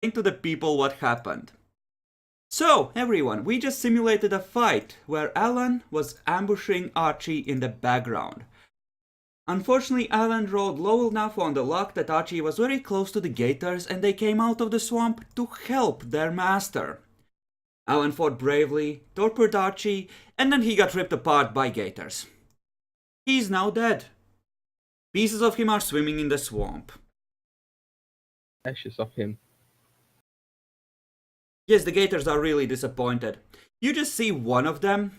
to the people what happened. So, everyone, we just simulated a fight where Alan was ambushing Archie in the background. Unfortunately, Alan rolled low enough on the luck that Archie was very close to the gators and they came out of the swamp to help their master. Alan fought bravely, tortured Archie, and then he got ripped apart by gators. He's now dead. Pieces of him are swimming in the swamp. Ashes of him. Yes, the gators are really disappointed. You just see one of them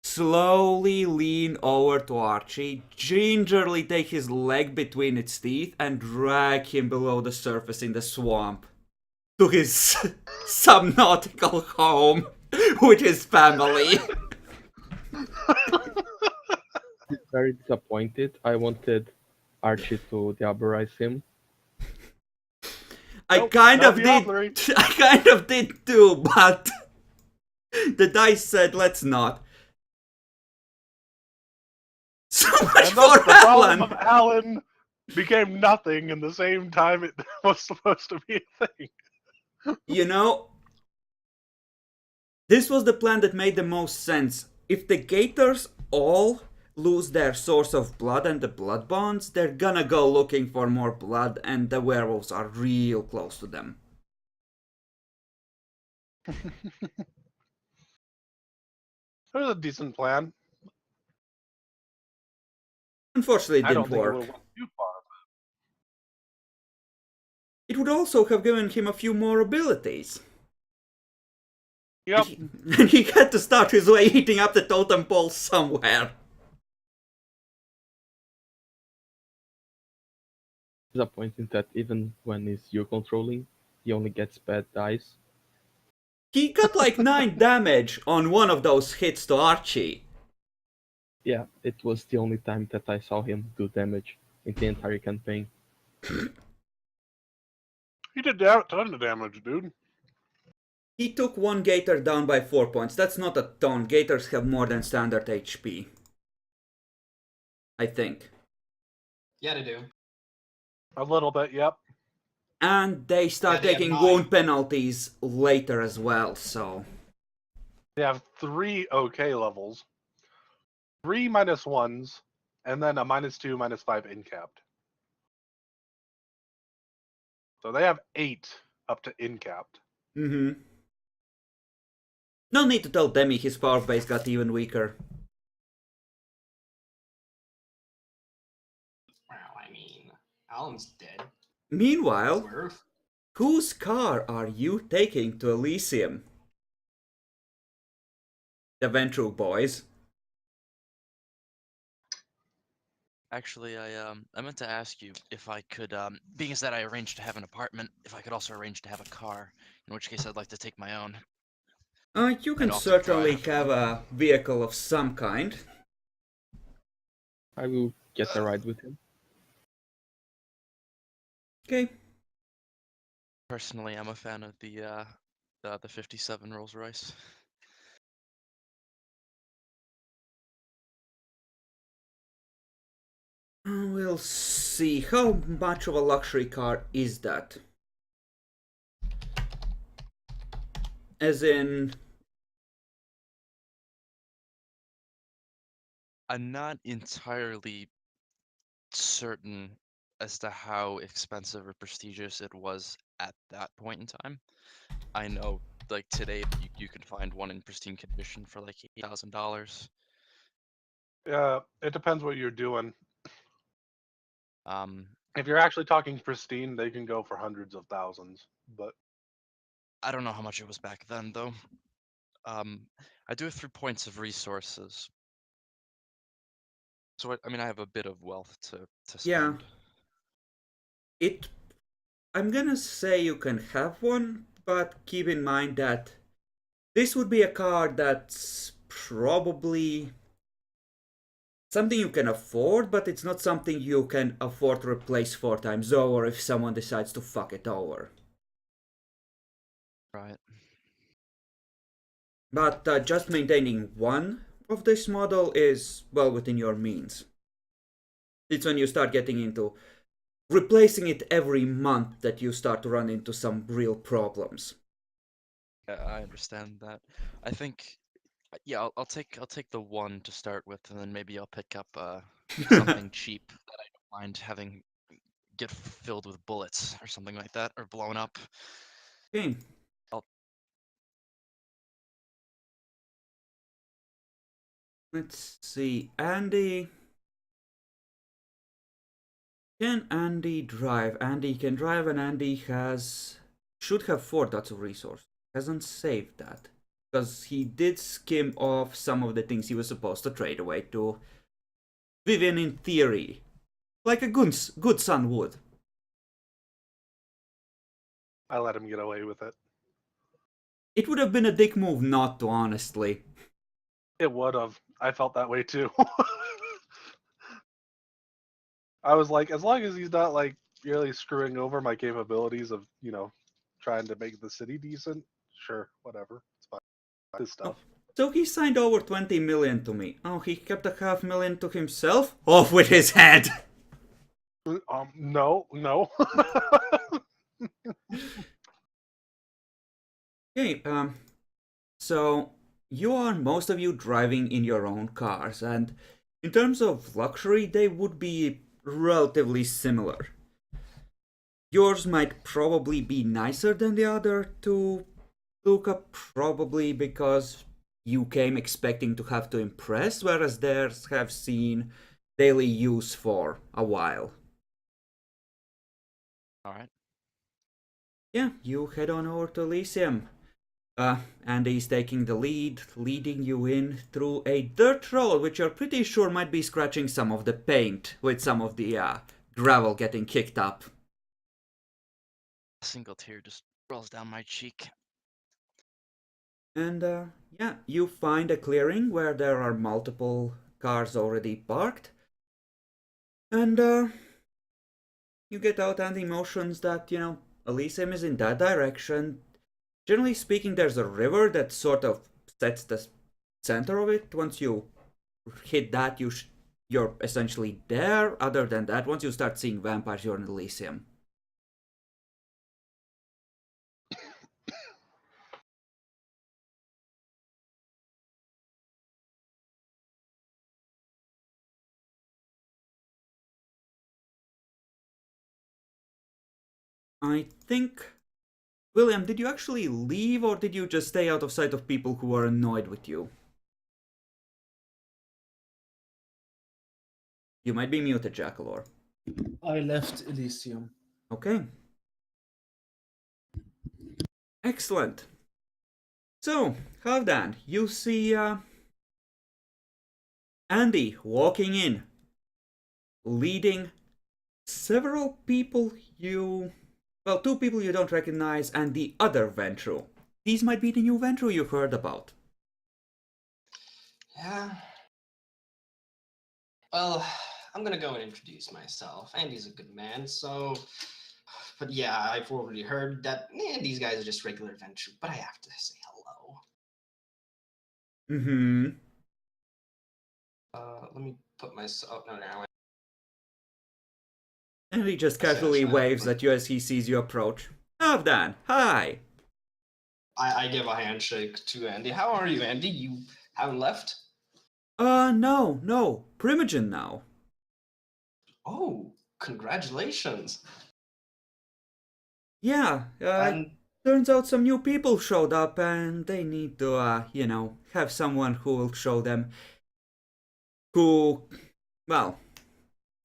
slowly lean over to Archie, gingerly take his leg between its teeth, and drag him below the surface in the swamp to his subnautical home with his family. Very disappointed. I wanted Archie to diabolize him. I kind of did too, but the dice said let's not. So much And thus for the problem Alan. of Alan became nothing in the same time it was supposed to be a thing. You know, this was the plan that made the most sense. If the gators all lose their source of blood and the blood bonds, they're gonna go looking for more blood, and the werewolves are real close to them. It was a decent plan. Unfortunately, it I don't didn't think it work. would have went too far. It would also have given him a few more abilities. Yep. And he had to start his way eating up the totem pole somewhere. Disappointing that even when it's you controlling, he only gets bad dice. He got like 9 damage on one of those hits to Archie. Yeah, it was the only time that I saw him do damage in the entire campaign. He did a ton of damage, dude. He took one gator down by 4 points. That's not a ton. Gators have more than standard HP. I think. Yeah, they do. A little bit, yep. And they start Yeah, they have taking 9. wound penalties later as well, so... They have 3 OK levels, 3 -1s, and then a -2, -5 incapped. So they have 8 up to incapped. Mm-hmm. No need to tell Demi his power base got even weaker. Well, I mean, Alan's dead. Meanwhile, Swerve. whose car are you taking to Elysium? The Ventru boys. Actually, I meant to ask you if I could, being as that I arranged to have an apartment, if I could also arrange to have a car, in which case I'd like to take my own. You can I'd also certainly drive. have a vehicle of some kind. I will get a ride with him. Okay. Personally, I'm a fan of the 57 Rolls Royce. We'll see. How much of a luxury car is that? As in... I'm not entirely certain as to how expensive or prestigious it was at that point in time. I know, like today, you can find one in pristine condition for like $8,000. It depends what you're doing. Um, If you're actually talking pristine, they can go for hundreds of thousands. But I don't know how much it was back then, though. I do have 3 points of resources. So, I mean, I have a bit of wealth to spend. Yeah. I'm gonna say you can have one, but keep in mind that this would be a car that's probably something you can afford, but it's not something you can afford to replace 4 times over if someone decides to fuck it over. Right. But just maintaining one of this model is well within your means. It's when you start getting into replacing it every month that you start to run into some real problems. Yeah, I understand that. I think, yeah, I'll take the one to start with, and then maybe I'll pick up something cheap that I don't mind having get filled with bullets or something like that, or blown up. Okay. I'll Let's see. Andy. Can Andy drive? Andy can drive, and Andy should have 4 dots of resource. Hasn't saved that. Because he did skim off some of the things he was supposed to trade away to Vivian in theory. Like a good son would. I let him get away with it. It would have been a dick move not to, honestly. It would have. I felt that way too. I was like, as long as he's not like really screwing over my capabilities of, trying to make the city decent, sure, whatever. It's fine. His stuff. So he signed over 20 million to me. Oh, he kept a $500,000 to himself? Off with his head! No. Okay, so most of you driving in your own cars, and in terms of luxury, they would be relatively similar. Yours might probably be nicer than the other two, Luca, probably because you came expecting to have to impress, whereas theirs have seen daily use for a while. Alright. Yeah, you head on over to Elysium. Andy's taking the lead, leading you in through a dirt road, which you're pretty sure might be scratching some of the paint, with some of the gravel getting kicked up. A single tear just rolls down my cheek. And yeah, you find a clearing where there are multiple cars already parked. And you get out and emotions that, Elysium is in that direction. Generally speaking, there's a river that sort of sets the center of it. Once you hit that, you're essentially there. Other than that, once you start seeing vampires, you're in Elysium. I think... William, did you actually leave, or did you just stay out of sight of people who were annoyed with you? You might be muted, Jackalor. I left Elysium. Okay. Excellent. So, Halfdan, you see Andy walking in, leading several people well, 2 people you don't recognize and the other Ventru. These might be the new Ventru you heard about. Yeah. Well, I'm gonna go and introduce myself. Andy's a good man, so... But yeah, I've already heard that these guys are just regular Ventru, but I have to say hello. Mm-hmm. Let me put myself... Oh, no. And he just casually waves at you as he sees you approach. Halfdan, hi! I give a handshake to Andy. How are you, Andy? You haven't left? No. Primogen now. Oh, congratulations. Yeah, And turns out some new people showed up and they need to, have someone who will show them well,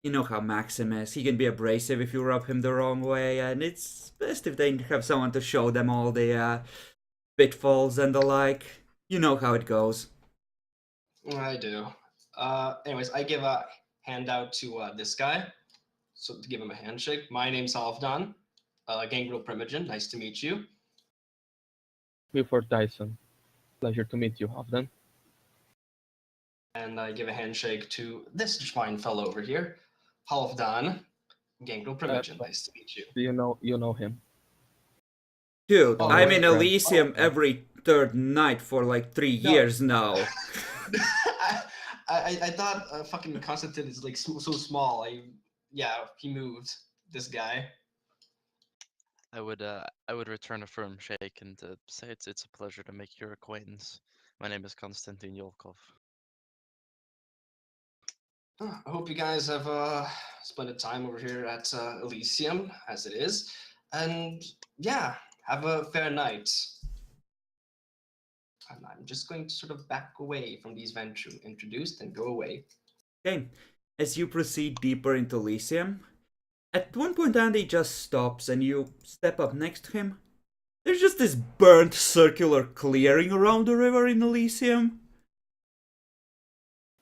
you know how Maxim is. He can be abrasive if you rub him the wrong way, and it's best if they have someone to show them all the pitfalls and the like. You know how it goes. I do. Anyways, I give a handout to this guy, so to give him a handshake. My name's Halfdan, Gangrel Primogen. Nice to meet you. Milford Dyson. Pleasure to meet you, Halfdan. And I give a handshake to this fine fellow over here, Halfdan, Gangrel Primogen. Nice to meet you. Do you know him? Dude, Oh, I'm wait, in right. Elysium every 3rd night for like 3 years now. I thought fucking Constantine is like so small. Yeah, he moved. this guy. I would return a firm shake and say it's a pleasure to make your acquaintance. My name is Konstantin Yolkov. I hope you guys have spent time over here at Elysium, as it is. And yeah, have a fair night. And I'm just going to sort of back away from these Ventrue introduced and go away. Okay, as you proceed deeper into Elysium, at one point Andy just stops and you step up next to him. There's just this burnt circular clearing around the river in Elysium.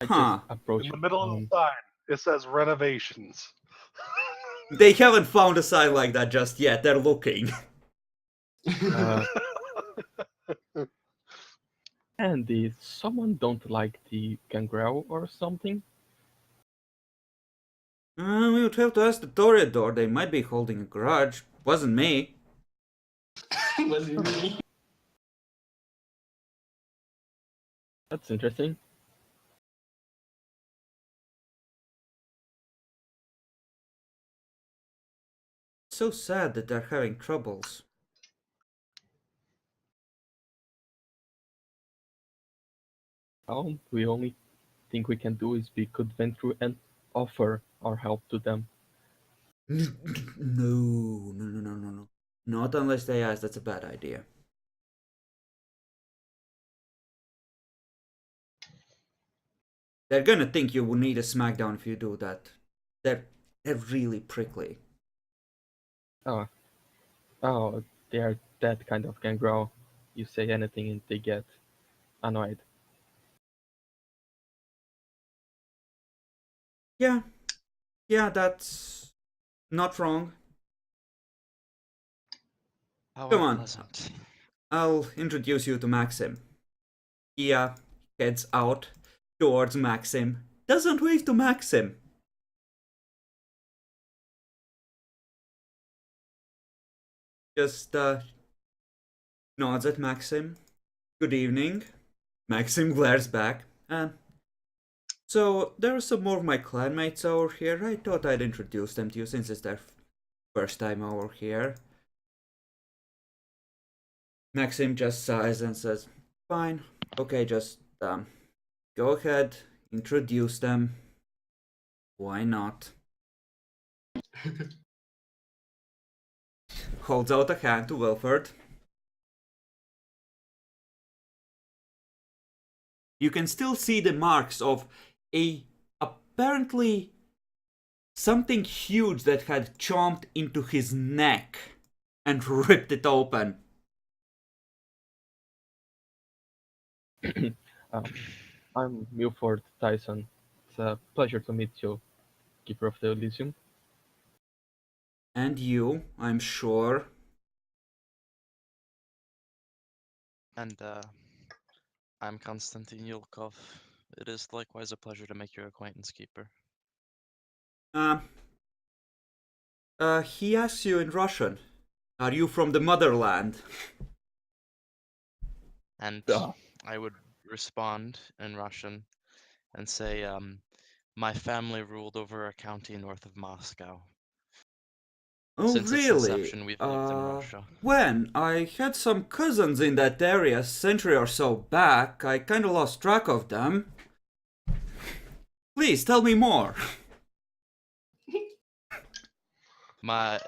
I Huh. just approach In the middle of the sign, it says renovations. They haven't found a sign like that just yet, they're looking. uh, Andy, someone don't like the gangrel or something? We would have to ask the Toreador, they might be holding a grudge. Wasn't me. Was it me? That's interesting. So sad that they're having troubles. Well, the only thing we can do is be good Ventrue and offer our help to them. No. Not unless they ask, that's a bad idea. They're gonna think you will need a smackdown if you do that. They're really prickly. Oh, they are that kind of gangrel. You say anything and they get annoyed. Yeah, that's not wrong. How Come on. unpleasant. I'll introduce you to Maxim. He heads out towards Maxim. Doesn't wave to Maxim. Just nods at Maxim. Good evening. Maxim glares back. So there are some more of my clanmates over here. I thought I'd introduce them to you since it's their first time over here. Maxim just sighs and says, "Fine. Okay, just go ahead, introduce them. Why not?" Holds out a hand to Wilford. You can still see the marks of apparently something huge that had chomped into his neck and ripped it open. I'm Milford Tyson. It's a pleasure to meet you, Keeper of the Elysium. And you, I'm sure. And I'm Konstantin Yolkov. It is likewise a pleasure to make your acquaintance, Keeper. He asks you in Russian. Are you from the motherland? And Ah. I would respond in Russian and say, my family ruled over a county north of Moscow. Oh, Since its really? inception, we've lived in Russia. When? I had some cousins in that area a century or so back. I kinda lost track of them. Please, tell me more. My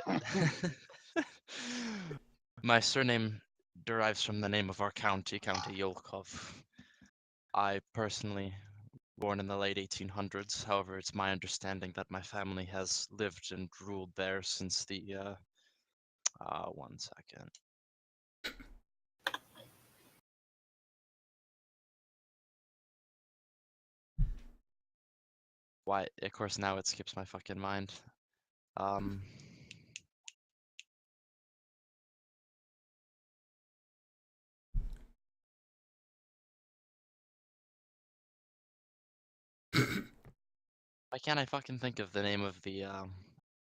my surname derives from the name of our county, County Yolkov. I personally born in the late 1800s. However, it's my understanding that my family has lived and ruled there since the 1 second. Why? Of course, now it skips my fucking mind. Why can't I fucking think of the name of the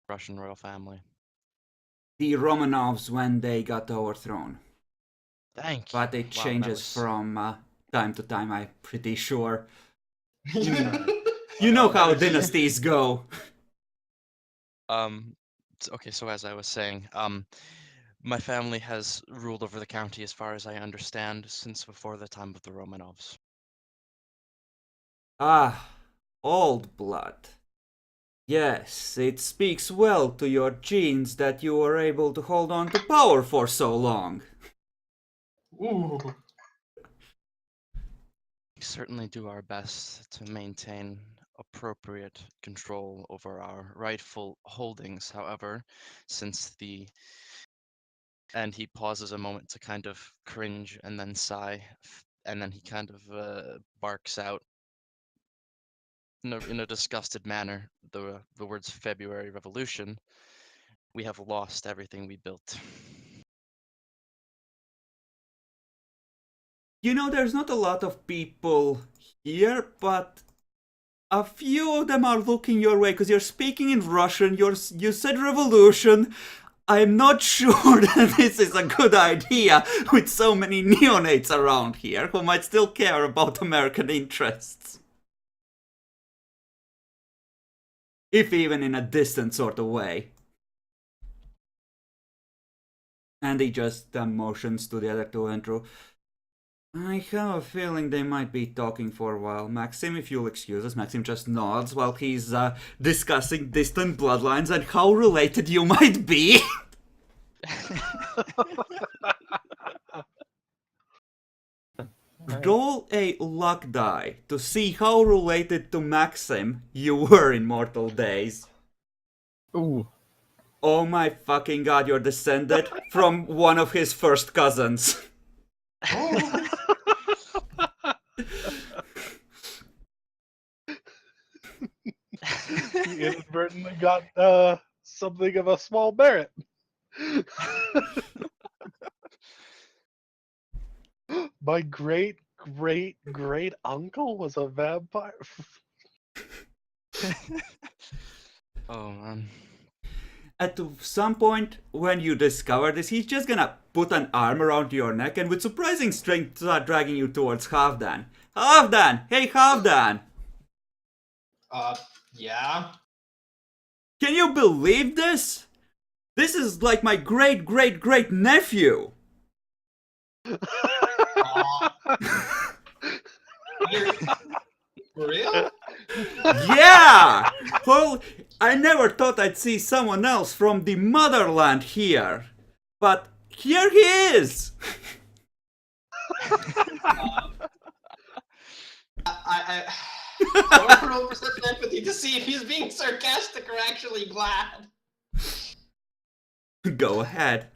Russian royal family? The Romanovs when they got overthrown. Thank you. But it Wow, that changes was- from time to time, I'm pretty sure. You You know how dynasties go. Okay, so as I was saying, my family has ruled over the county as far as I understand since before the time of the Romanovs. Ah, old blood. Yes, it speaks well to your genes that you were able to hold on to power for so long. Ooh. We certainly do our best to maintain appropriate control over our rightful holdings. However, since the and he pauses a moment to kind of cringe and then sigh, and then he kind of barks out in a disgusted manner the words February Revolution. We have lost everything we built. You know, there's not a lot of people here, but a few of them are looking your way because you're speaking in Russian. You said revolution. I'm not sure that this is a good idea with so many neonates around here who might still care about American interests. If even in a distant sort of way. And he just motions to the other two and through. I have a feeling they might be talking for a while. Maxim, if you'll excuse us. Maxim just nods while he's discussing distant bloodlines and how related you might be. Roll a luck die to see how related to Maxim you were in mortal days. Ooh. Oh my fucking god, you're descended from one of his first cousins. Oh. He inadvertently got something of a small merit. My great uncle was a vampire. Oh man. At some point, when you discover this, he's just gonna put an arm around your neck and with surprising strength start dragging you towards Halfdan. Halfdan! Hey Halfdan! Yeah. Can you believe this? This is like my great nephew! You're for real? Yeah! Well, I never thought I'd see someone else from the motherland here. But here he is! I want to roll perception empathy to see if he's being sarcastic or actually glad. Go ahead.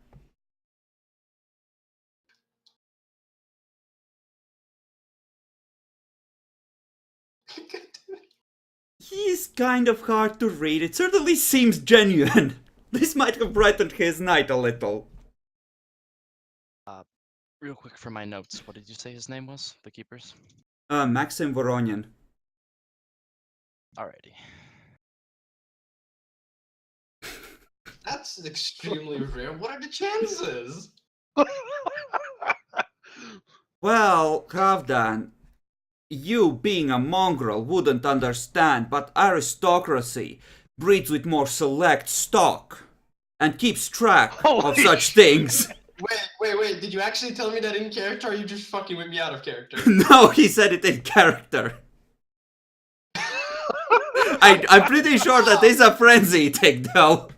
He's kind of hard to read. It certainly seems genuine. This might have brightened his night a little. Real quick for my notes, what did you say his name was? The keeper's? Maxim Voronin. Alrighty. That's extremely rare. What are the chances? Well, Halfdan, you being a mongrel wouldn't understand, but aristocracy breeds with more select stock and keeps track of Holy such things. Wait. Did you actually tell me that in character, or are you just fucking with me out of character? No, he said it in character. I'm pretty sure that is a frenzy tick, though.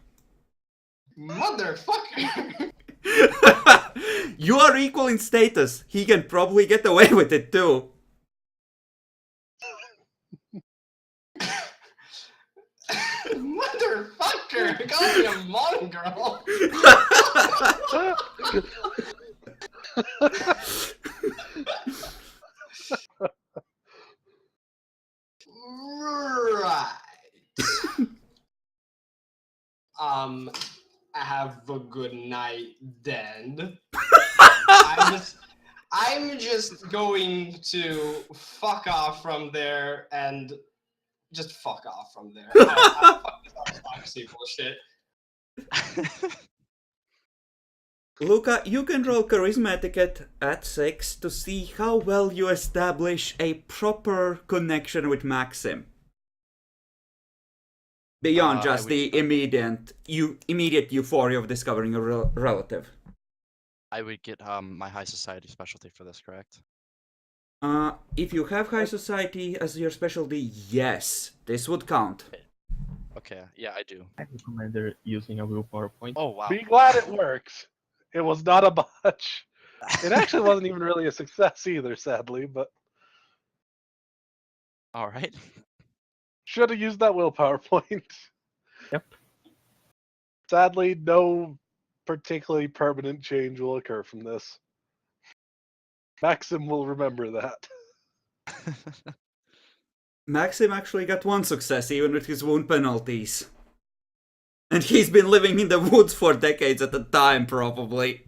Motherfucker! You are equal in status. He can probably get away with it, too. Motherfucker! Call me a mongrel! Right. Have a good night then. I'm just going to fuck off from there and just fuck off from there. I fuck this aristocracy bullshit. Luca, you can roll charisma etiquette at 6 to see how well you establish a proper connection with Maxim. Beyond I just would- the immediate euphoria of discovering a relative. I would get my high society specialty for this, correct? If you have high society as your specialty, yes, this would count. Okay, yeah, I do. I recommend they're using a willpower point. Oh wow. Be glad it works. It was not a botch. It actually wasn't even really a success either, sadly, but All right. should have used that willpower point. Yep. Sadly, no particularly permanent change will occur from this. Maxim will remember that. Maxim actually got one success even with his wound penalties. And he's been living in the woods for decades at a time, probably.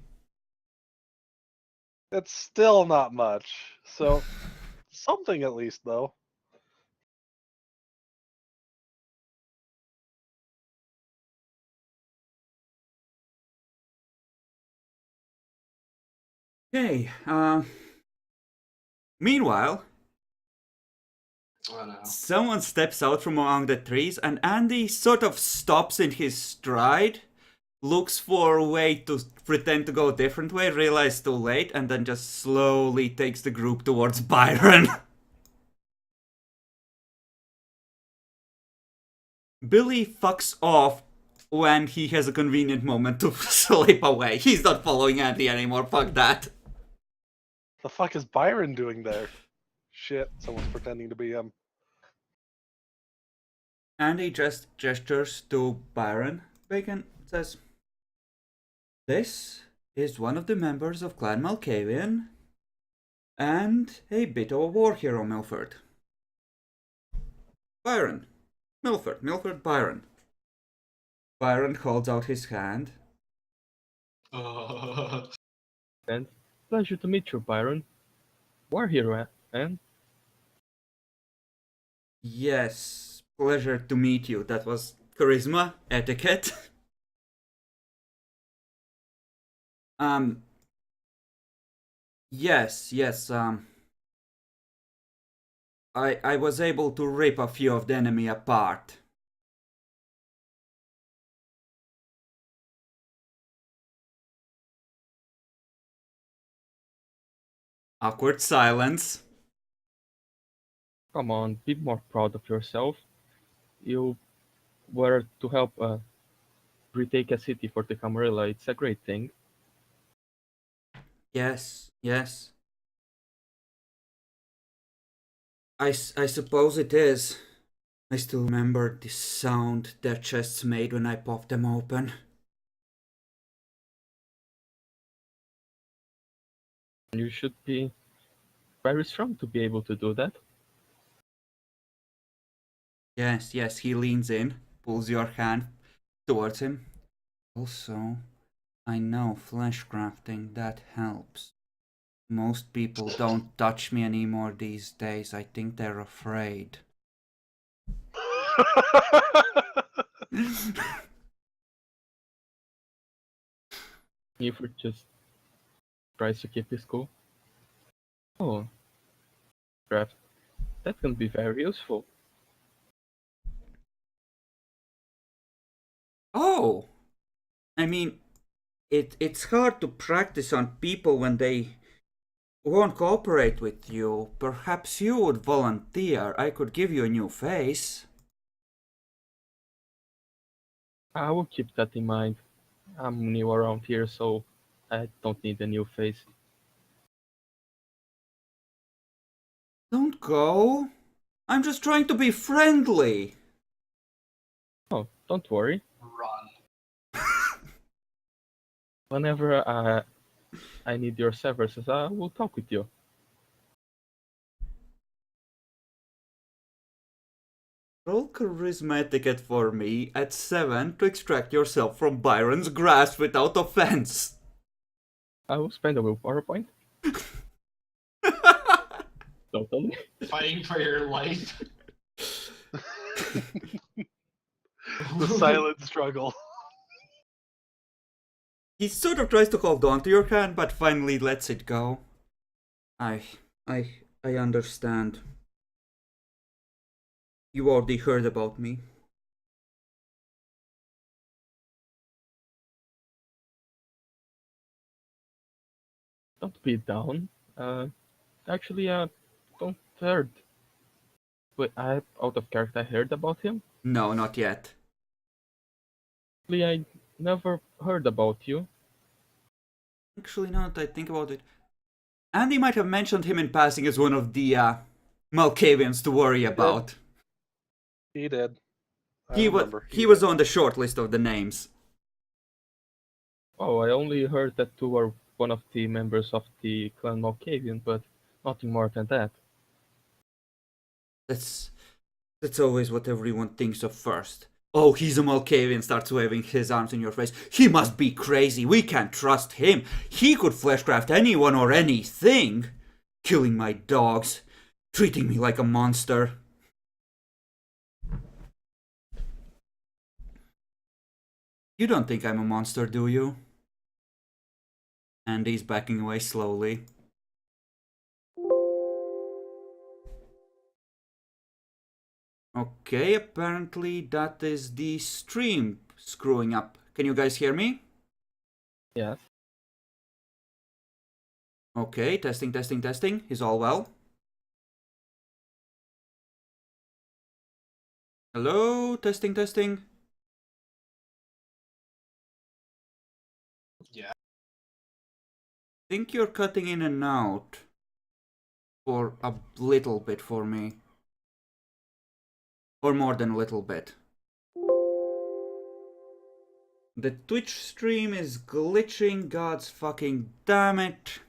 It's still not much. So, something at least, though. Okay, meanwhile, Oh no. someone steps out from among the trees and Andy sort of stops in his stride, looks for a way to pretend to go a different way, realizes too late, and then just slowly takes the group towards Byron. Billy fucks off when he has a convenient moment to slip away. He's not following Andy anymore, fuck that. The fuck is Byron doing there? Shit, someone's pretending to be him. Andy just gestures to Byron. Bacon says, "This is one of the members of Clan Malkavian, and a bit of a war hero, Milford. Byron. Milford, Byron." Byron holds out his hand. And pleasure to meet you, Byron. War hero, and Yes, pleasure to meet you. That was charisma, etiquette. Yes, I was able to rip a few of the enemy apart. Awkward silence. come on, be more proud of yourself. You were to help retake a city for the Camarilla. It's a great thing. Yes. I suppose it is. I still remember the sound their chests made when I popped them open. You should be very strong to be able to do that. Yes, he leans in, pulls your hand towards him. Also, I know flesh crafting, that helps. Most people don't touch me anymore these days. I think they're afraid. Clifford just tries to keep his cool. Oh, craft. That can be very useful. Oh! I mean, it's hard to practice on people when they won't cooperate with you. Perhaps you would volunteer. I could give you a new face. I will keep that in mind. I'm new around here, so I don't need a new face. Don't go. I'm just trying to be friendly. Oh, don't worry. Run. Whenever I need your services, I will talk with you. Roll charisma etiquette for me at 7 to extract yourself from Byron's grasp without offense. I will spend a willpower point. Totally. Fighting for your life. The silent struggle. He sort of tries to hold on to your hand, but finally lets it go. I understand. You already heard about me. Don't be down. Actually, don't heard. Wait, out of character, I heard about him. No, not yet. Actually, I never heard about you. Actually, now that I think about it, Andy might have mentioned him in passing as one of the Malkavians to worry about. He did. I He remember. was did. on the short list of the names. Oh, I only heard that you were one of the members of the clan Malkavian, but nothing more than that. That's always what everyone thinks of first. Oh, he's a Malkavian, starts waving his arms in your face. He must be crazy. We can't trust him. He could fleshcraft anyone or anything. Killing my dogs. Treating me like a monster. You don't think I'm a monster, do you? Andy's backing away slowly. Okay, apparently that is the stream screwing up. Can you guys hear me? Yes. Okay, testing, testing, testing. Is all well? Hello, testing, testing. Yeah. I think you're cutting in and out for a little bit for me. Or more than a little bit. The Twitch stream is glitching, god's fucking damn it.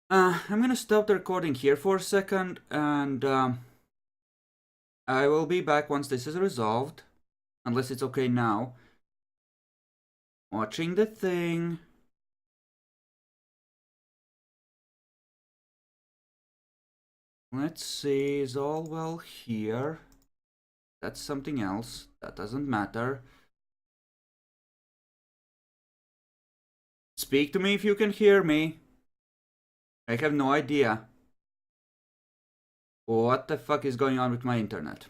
I'm gonna stop the recording here for a second, and I will be back once this is resolved. Unless it's okay now. Watching the thing. Let's see, is all well here? That's something else. That doesn't matter. Speak to me if you can hear me. I have no idea. What the fuck is going on with my internet?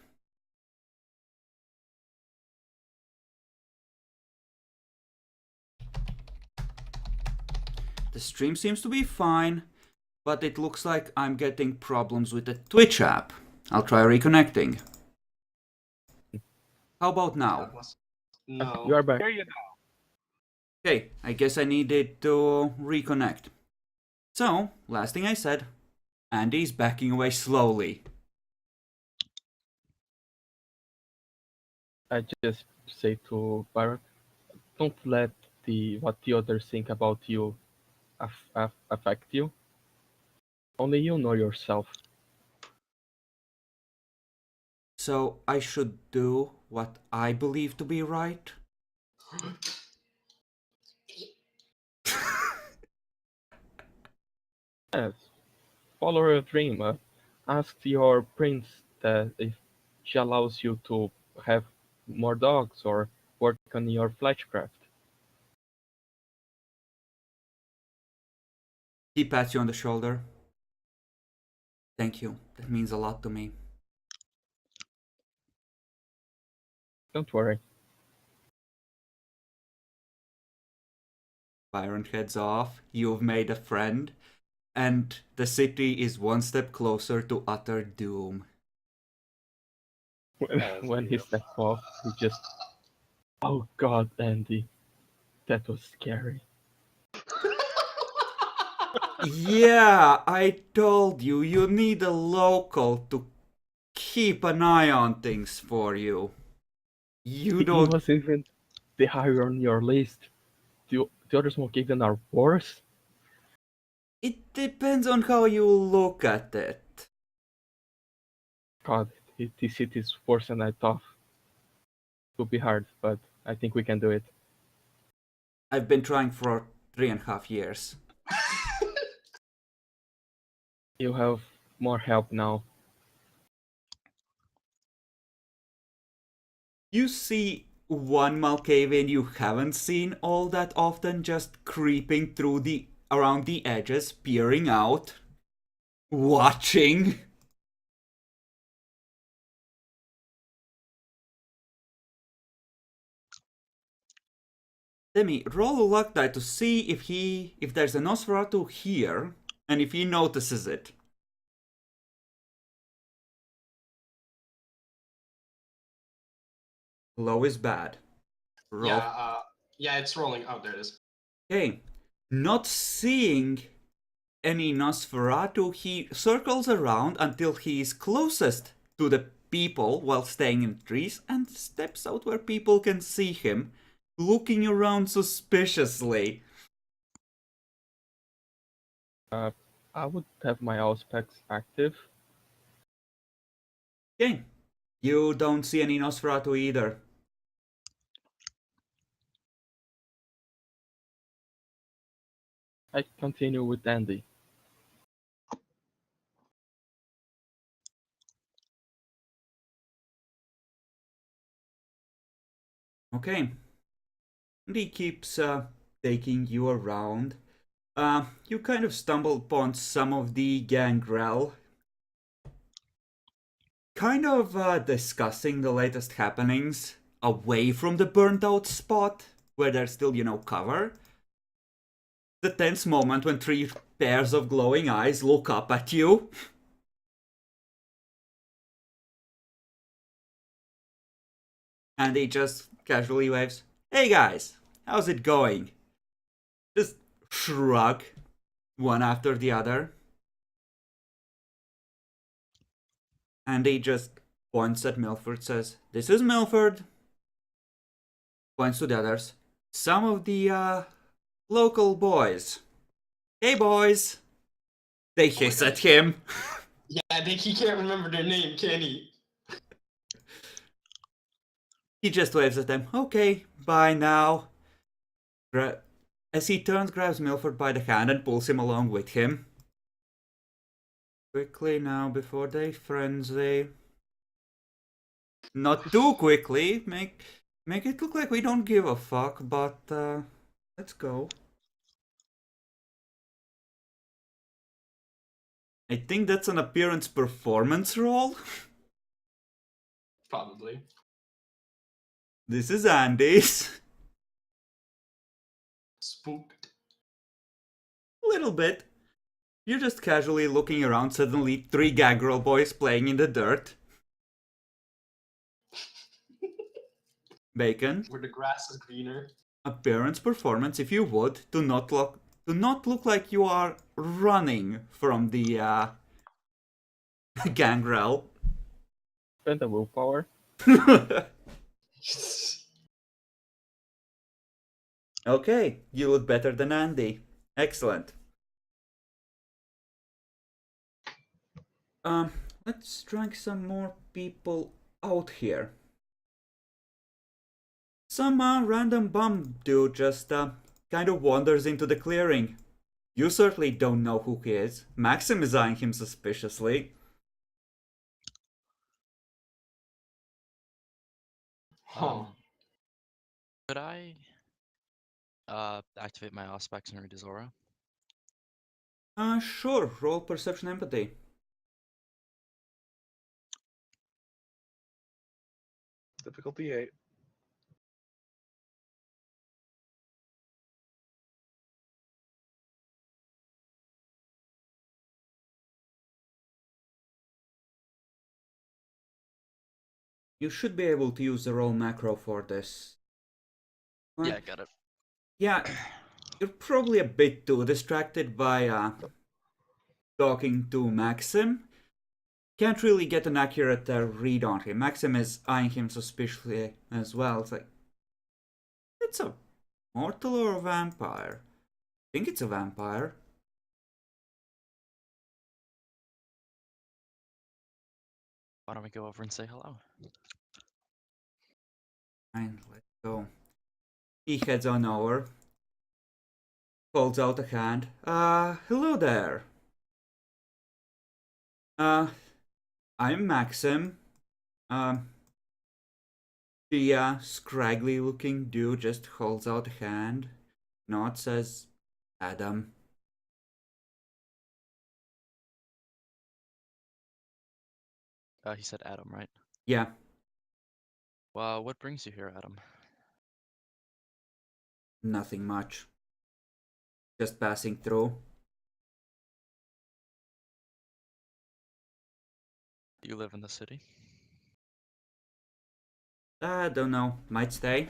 The stream seems to be fine, but it looks like I'm getting problems with the Twitch app. I'll try reconnecting. How about now? No. You are back. Okay, I guess I needed to reconnect. So, last thing I said, Andy's backing away slowly. I just say to Byron, don't let what the others think about you affect you. Only you know yourself. So, I should do what I believe to be right? Yes. Follow your dream. Ask your prince that if she allows you to have more dogs or work on your fleshcraft. He pats you on the shoulder. Thank you. That means a lot to me. Don't worry. Byron heads off. You've made a friend. And the city is one step closer to utter doom. When he stepped off, he just... Oh god, Andy. That was scary. Yeah, I told you, you need a local to keep an eye on things for you. You He don't... was even the higher on your list. The other smoke even are worse? It depends on how you look at it. God, this city is worse than I thought. It will be hard, but I think we can do it. I've been trying for 3.5 years. You have more help now. You see one Malkavian you haven't seen all that often just creeping through around the edges, peering out, watching. Demi, roll a luck die to see if there's a Nosferatu here, and if he notices it. Low is bad. Roll. Yeah, it's rolling. Oh, there it is. Okay. Not seeing any Nosferatu, he circles around until he is closest to the people while staying in trees and steps out where people can see him, looking around suspiciously. I would have my Auspex active. Okay. You don't see any Nosferatu either. I continue with Andy. Okay. And he keeps taking you around. You kind of stumble upon some of the gangrel, kind of discussing the latest happenings away from the burnt out spot where there's still, cover. The tense moment when 3 pairs of glowing eyes look up at you. And he just casually waves, "Hey guys, how's it going?" Just shrug, one after the other. And he just points at Milford, says, "This is Milford." Points to the others. Some of the local boys. "Hey boys." They hiss at him. Yeah, I think he can't remember their name, can he? He just waves at them. "Okay, bye now." As he turns, grabs Milford by the hand and pulls him along with him. Quickly now, before they frenzy. Not too quickly. Make it look like we don't give a fuck, but let's go. I think that's an appearance performance roll. Probably. This is Andy's. Spooked. A little bit. You're just casually looking around, suddenly 3 gangrel boys playing in the dirt. Bacon. Where the grass is greener. Appearance performance, if you would, do not look like you are running from the gangrel. Spend a willpower. Okay, you look better than Andy. Excellent. Let's drag some more people out here. Some random bum dude just kind of wanders into the clearing. You certainly don't know who he is. Maxim is eyeing him suspiciously. Huh. Could I activate my Auspex and read his aura? Sure. Roll perception empathy. Difficulty 8. You should be able to use the roll macro for this. Yeah, I got it. Yeah, you're probably a bit too distracted by talking to Maxim. Can't really get an accurate read on him. Maxim is eyeing him suspiciously as well. It's like, it's a mortal or a vampire? I think it's a vampire. Why don't we go over and say hello? Fine, let's go. He heads on over. Holds out a hand. Hello there. I'm Maxim. The scraggly looking dude just holds out a hand. Nods, says, "Adam." He said Adam, right? Yeah. Well, what brings you here, Adam? Nothing much. Just passing through. Do you live in the city? I don't know. Might stay.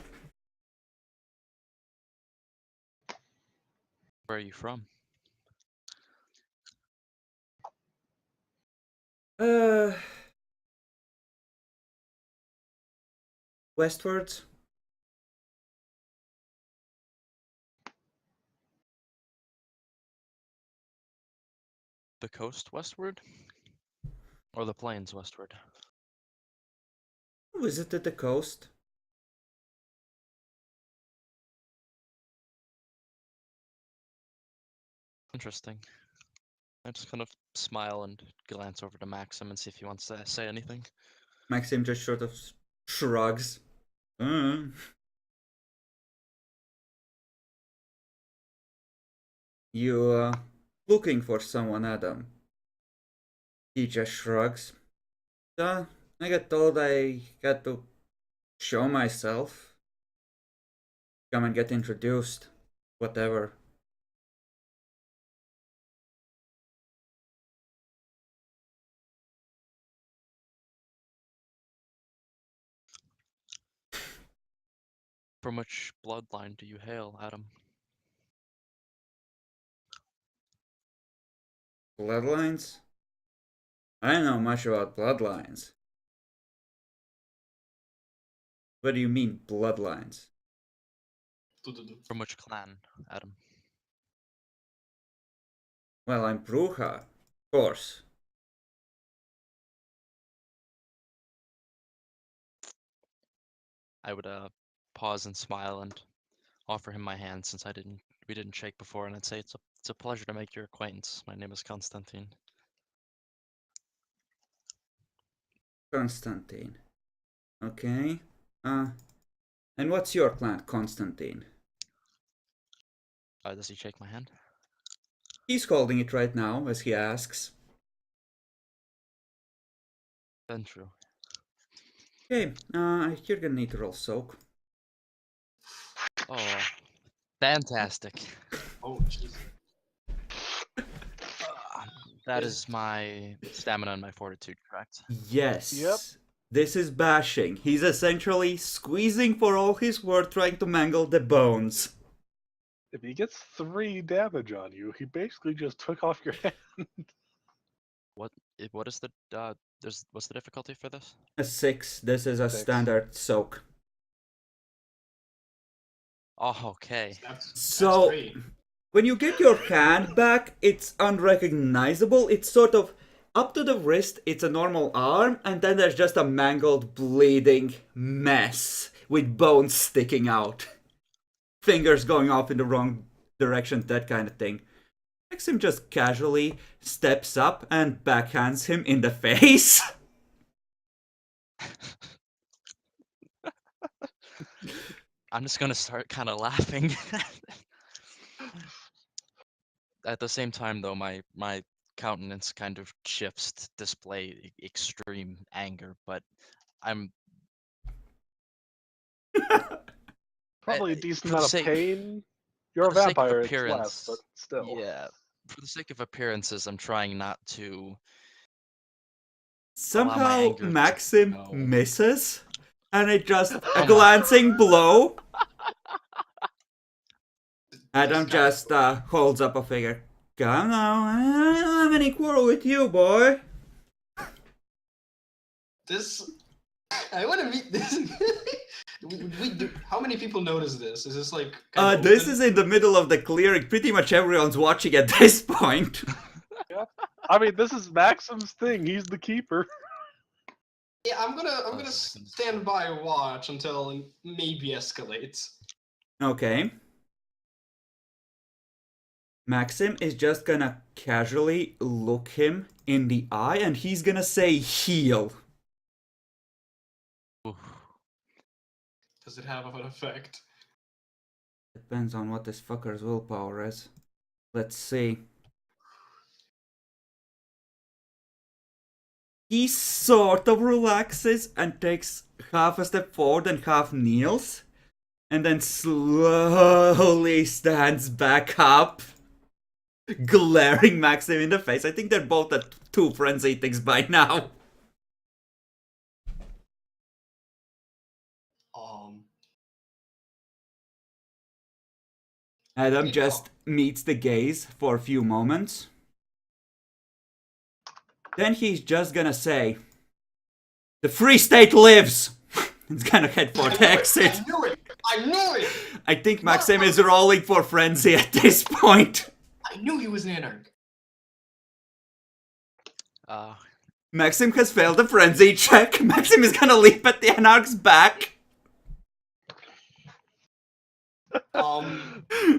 Where are you from? Westwards. The coast westward? Or the plains westward? Visited the coast. Interesting. I just kind of smile and glance over to Maxim and see if he wants to say anything. Maxim just sort of shrugs. You looking for someone, Adam? He just shrugs. I got told I got to show myself. Come and get introduced. Whatever. From which bloodline do you hail, Adam? Bloodlines? I don't know much about bloodlines. What do you mean, bloodlines? From which clan, Adam? Well, I'm Bruja, of course. I would pause and smile and offer him my hand since we didn't shake before, and I'd say it's a pleasure to make your acquaintance. My name is Constantine. Constantine. Okay. And what's your clan, Constantine? Does he shake my hand? He's holding it right now as he asks. Then true. Okay, you're gonna need to roll soak. Oh, fantastic. Oh, jeez. That is my stamina and my fortitude, correct? Yes. Yep. This is bashing. He's essentially squeezing for all his worth, trying to mangle the bones. If he gets 3 damage on you, he basically just took off your hand. What is the what's the difficulty for this? A 6. This is a 6. standard soak. Oh, okay. That's So, 3. when you get your hand back, it's unrecognizable. It's sort of up to the wrist, it's a normal arm, and then there's just a mangled, bleeding mess with bones sticking out. Fingers going off in the wrong direction, that kind of thing. Maxim just casually steps up and backhands him in the face. I'm just gonna start kind of laughing. At the same time, though, my countenance kind of shifts to display extreme anger, but I'm Probably a decent for the amount of sake- pain. You're a for the sake of vampire, it's appearance, less, but still. yeah. For the sake of appearances, I'm trying not to. Somehow anger to Maxim go. misses, and it just a my- glancing blow. Adam This guy- just holds up a finger. Come now, I don't have any quarrel with you, boy. This. I want to meet this. How many people notice this? Is this like. kind of This open? is in the middle of the clearing. Pretty much everyone's watching at this point. I mean, this is Maxim's thing. He's the keeper. Yeah, I'm gonna this is gonna be stand by and watch until it maybe escalates. Okay. Maxim is just gonna casually look him in the eye, and he's gonna say heal. Oof. Does it have an effect? Depends on what this fucker's willpower is. Let's see. He sort of relaxes and takes half a step forward and half kneels. and then slowly stands back up, glaring Maxim in the face. I think they're both at 2 frenzy ticks by now. Adam just meets the gaze for a few moments. Then he's just gonna say, "The Free State lives!" He's gonna head for the exit. I knew it! I knew it! I think Maxim is rolling for frenzy at this point. I knew he was an anarch. Maxim has failed the frenzy check. Maxim is gonna leap at the Anarch's back.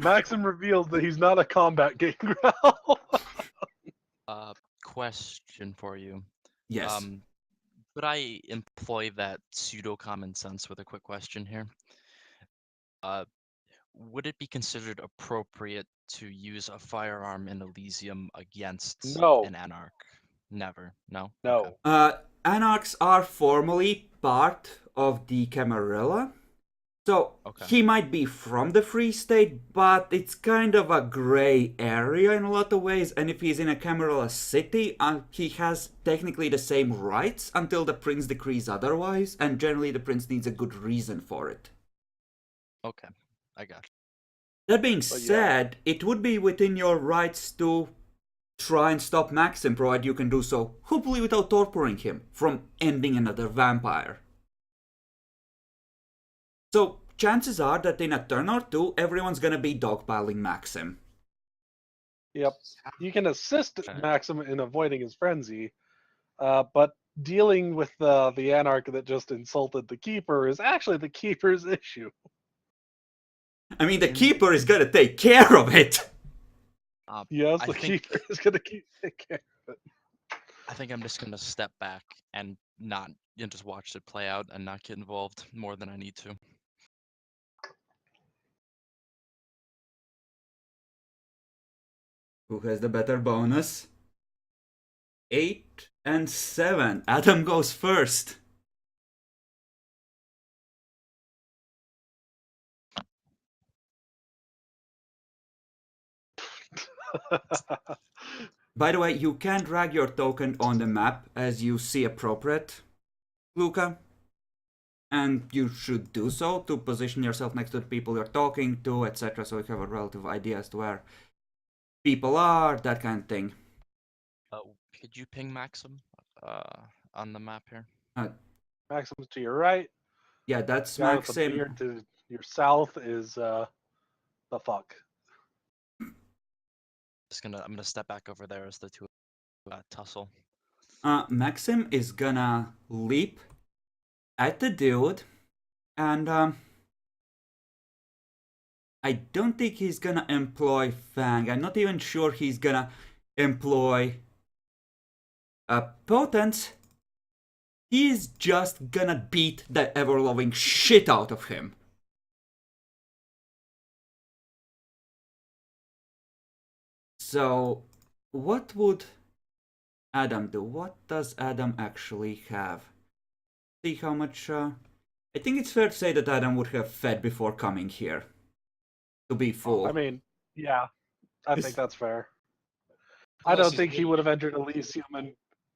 Maxim reveals that he's not a combat gangrel. Question for you. Yes. Could I employ that pseudo common sense with a quick question here? Would it be considered appropriate to use a firearm in Elysium against No. an anarch? Never. No. No. Okay. Anarchs are formally part of the Camarilla. So, Okay. he might be from the Free State, but it's kind of a gray area in a lot of ways, and if he's in a Camarilla city, he has technically the same rights until the Prince decrees otherwise, and generally the Prince needs a good reason for it. Okay. I got you. That being But yeah. said, it would be within your rights to try and stop Maxim, provided you can do so, hopefully without torturing him, from ending another vampire. So, chances are that in a turn or two, everyone's gonna be dogpiling Maxim. Yep. You can assist Okay. Maxim in avoiding his frenzy, but dealing with the anarch that just insulted the keeper is actually the keeper's issue. I mean, the Keeper is gonna take care of it! Yes, I the think- keeper is going to take care of it. I think I'm just gonna step back and not just watch it play out and not get involved more than I need to. Who has the better bonus? 8 and 7. Adam goes first. By the way, you can drag your token on the map as you see appropriate, Luca. And you should do so to position yourself next to the people you're talking to, etc. So you have a relative idea as to where people are, that kind of thing. Could you ping Maxim on the map here? Maxim's to your right. Yeah, that's Guy with the Maxim. beard to your south is the fuck. I'm gonna step back over there as the two tussle. Maxim is gonna leap at the dude, and I don't think he's gonna employ Fang. I'm not even sure he's gonna employ Potence. He's just gonna beat the ever-loving shit out of him. So, what would Adam do? What does Adam actually have? See how much... I think it's fair to say that Adam would have fed before coming here. To be full. I mean, yeah, I think that's fair. I Unless don't he's think he big. would have entered Elysium and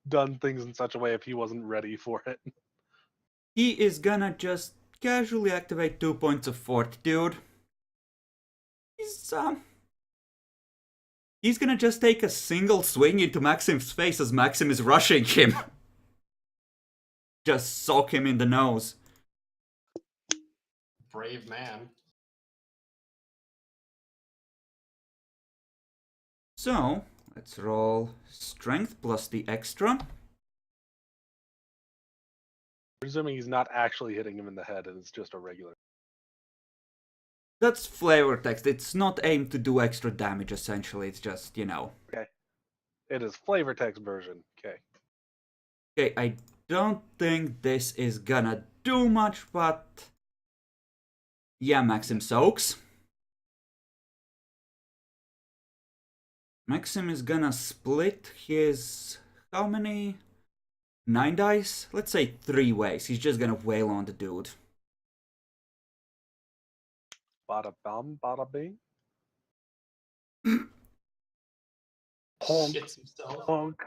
done things in such a way if he wasn't ready for it. He is gonna just casually activate 2 points of fortitude. He's gonna just take a single swing into Maxim's face as Maxim is rushing him. Just sock him in the nose. Brave man. So, let's roll strength plus the extra. Presuming he's not actually hitting him in the head and it's just a regular. That's flavor text. It's not aimed to do extra damage, essentially. It's just, you know. It is flavor text version. Okay. Okay, I don't think this is gonna do much, but... yeah, Maxim soaks. Maxim is gonna split his... how many? 9 dice? Let's say 3 ways. He's just gonna wail on the dude. Bada bum, bada bing. Shits himself. Honk.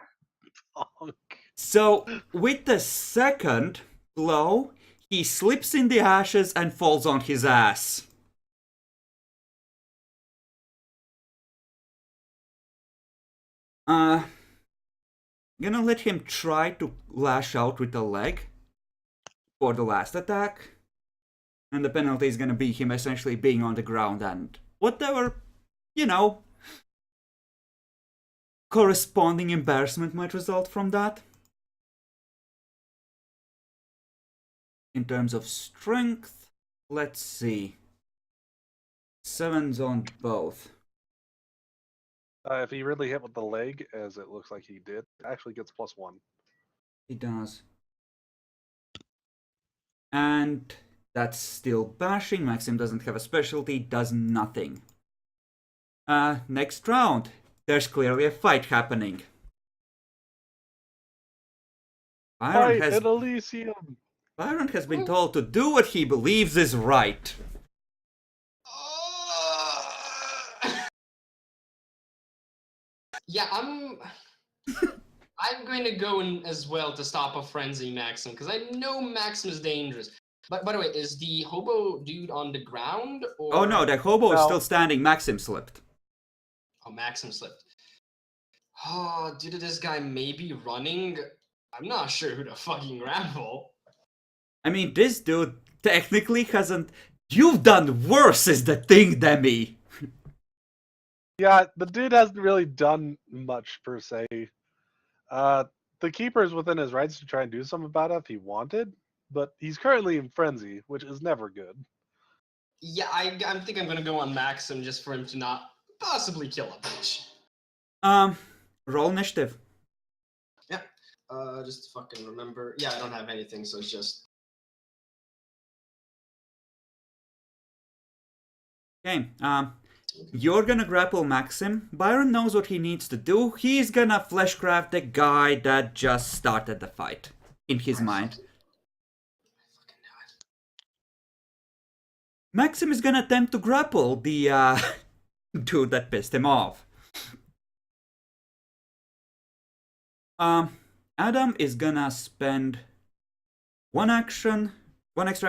Honk. So, with the second blow, he slips in the ashes and falls on his ass. Gonna let him try to lash out with the leg for the last attack. And the penalty is gonna be him essentially being on the ground and whatever, you know, corresponding embarrassment might result from that. In terms of strength, let's see. 7's on both. If he really hit with the leg, as it looks like he did, actually gets +1. He does. And that's still bashing. Maxim doesn't have a specialty, does nothing. Next round. There's clearly a fight happening. Fight in Elysium! Byron has been told to do what he believes is right. Yeah, I'm going to go in as well to stop a frenzy Maxim because I know Maxim is dangerous. But by the way, is the hobo dude on the ground? Or... Oh no, the hobo is No. still standing. Maxim slipped. Oh, Maxim slipped. Oh, due to this guy maybe running, I'm not sure who to fucking grapple. I mean, this dude technically hasn't. You've done worse, is the thing, Demi. Yeah, the dude hasn't really done much per se. The keeper is within his rights to try and do something about it if he wanted, but he's currently in frenzy, which is never good. Yeah, I think I'm gonna go on Maxim just for him to not possibly kill a bitch. Roll initiative. Yeah. Just fucking remember. Yeah, I don't have anything, so it's just. Okay, you're gonna grapple Maxim. Byron knows what he needs to do. He's gonna fleshcraft the guy that just started the fight in his mind. Maxim is gonna attempt to grapple the dude that pissed him off. Adam is gonna spend one extra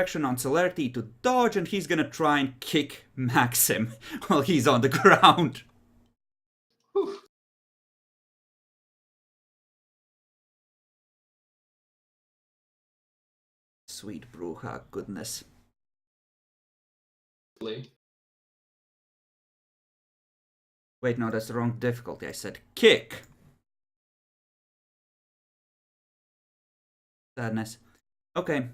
action on celerity to dodge, and he's gonna try and kick Maxim while he's on the ground. Whew. Sweet Bruja, goodness. Wait, no, that's the wrong difficulty. I said kick. Sadness. Okay,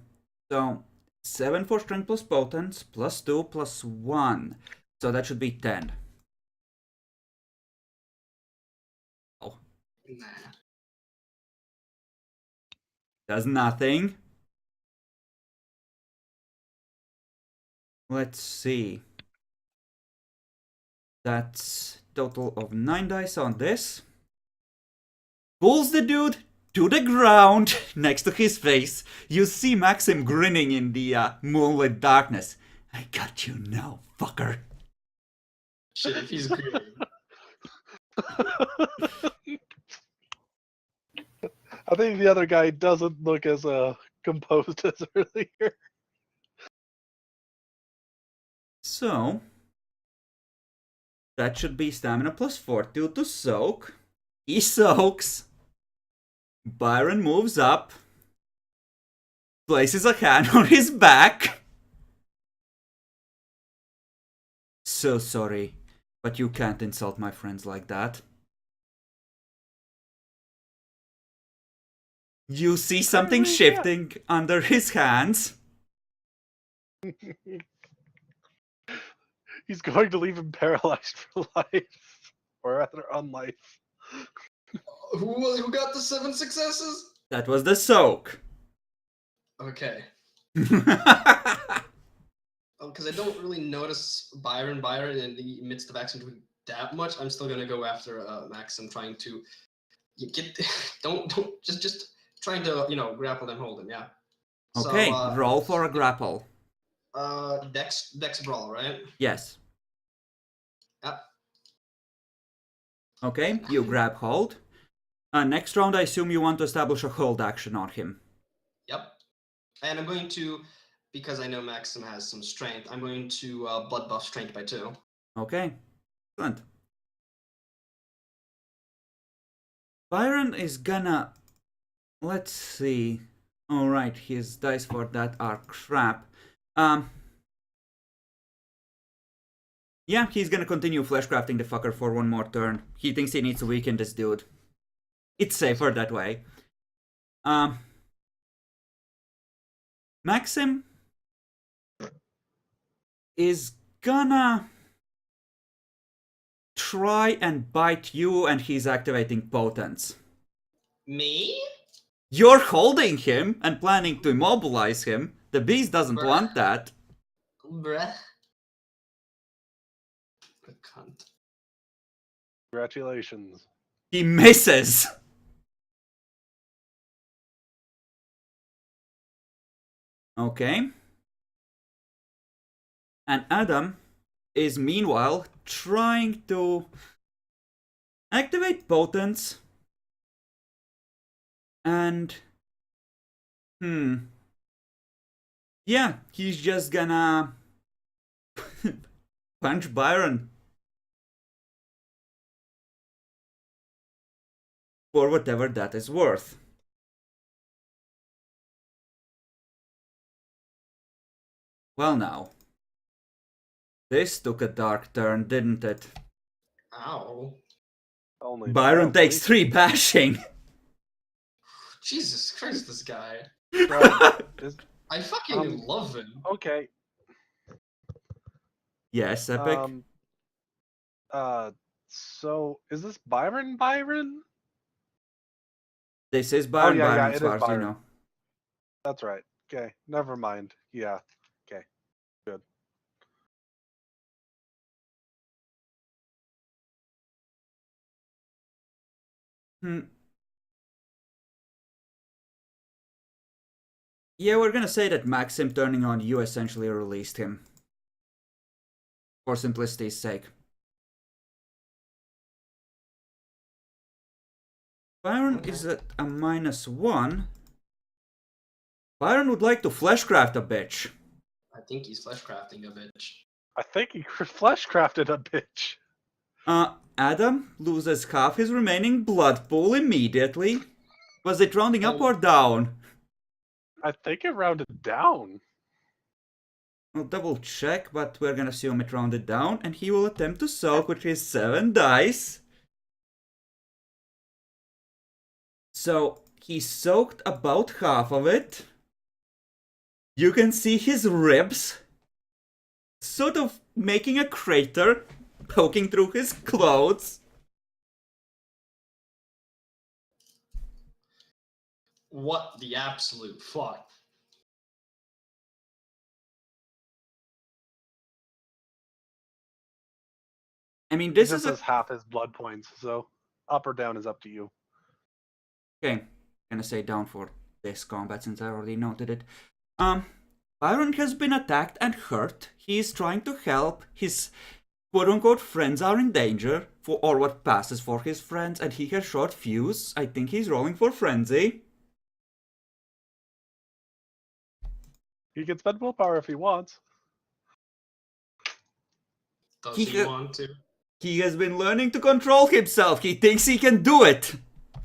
so 7 for strength plus potence, plus 2 plus 1. So that should be 10. Oh. Nah. Does nothing. Let's see. That's total of 9 dice on this. Pulls the dude to the ground next to his face. You see Maxim grinning in the moonlit darkness. I got you now, fucker. Shit, if he's green. I think the other guy doesn't look as composed as earlier. So, that should be stamina plus fortitude to soak. He soaks. Byron moves up. Places a hand on his back. So sorry, but you can't insult my friends like that. You see something shifting under his hands. He's going to leave him paralyzed for life. Or rather, unlife. Who got the 7 successes? That was the soak. Okay. Because I don't really notice Byron in the midst of action doing that much. I'm still gonna go after Maxim, trying to get. Don't just trying to grapple and hold him. Yeah. Okay, So, roll for a grapple. Dex brawl, right? Yes. Yep. Okay, you grab hold. Next round, I assume you want to establish a hold action on him. Yep. And I'm going to, because I know Maxim has some strength, I'm going to blood buff strength by 2. Okay, excellent. Byron is gonna... Let's see. Alright, his dice for that are crap. Yeah, he's gonna continue fleshcrafting the fucker for one more turn. He thinks he needs to weaken this dude. It's safer that way. Maxim is gonna try and bite you, and he's activating potence. Me? You're holding him and planning to immobilize him. The beast doesn't Bruh. want that. Bruh. The cunt. Congratulations. He misses. Okay. And Adam is meanwhile trying to activate potence. And yeah, he's just gonna punch Byron for whatever that is worth. Well now, this took a dark turn, didn't it? Ow. Only Byron mildly. takes 3 bashing. Jesus Christ, this guy. So, I fucking love him. okay. Yes, Epic. So is this Byron? This is Byron, yeah, Byron, it as is far as you Byron. know. That's right. Okay, never mind. Yeah. Okay. Good. Yeah, we're gonna say that Maxim turning on you essentially released him. For simplicity's sake. Byron is at a -1. Byron would like to fleshcraft a bitch. I think he's fleshcrafting a bitch. I think he flesh crafted a bitch. Adam loses half his remaining blood pool immediately. Was it rounding up or down? I think it rounded down. I'll double check, but we're gonna assume it rounded down, and he will attempt to soak with his 7 dice. So, he soaked about half of it. You can see his ribs sort of making a crater, poking through his clothes. What the absolute fuck? I mean, this This is a... is half his blood points, so up or down is up to you. Okay, gonna say down for this combat since I already noted it. Byron has been attacked and hurt. He is trying to help. His quote-unquote friends are in danger, or what passes for his friends, and he has short fuse. I think he's rolling for frenzy. He can spend willpower if he wants. Does He he want to? He has been learning to control himself. He thinks he can do it.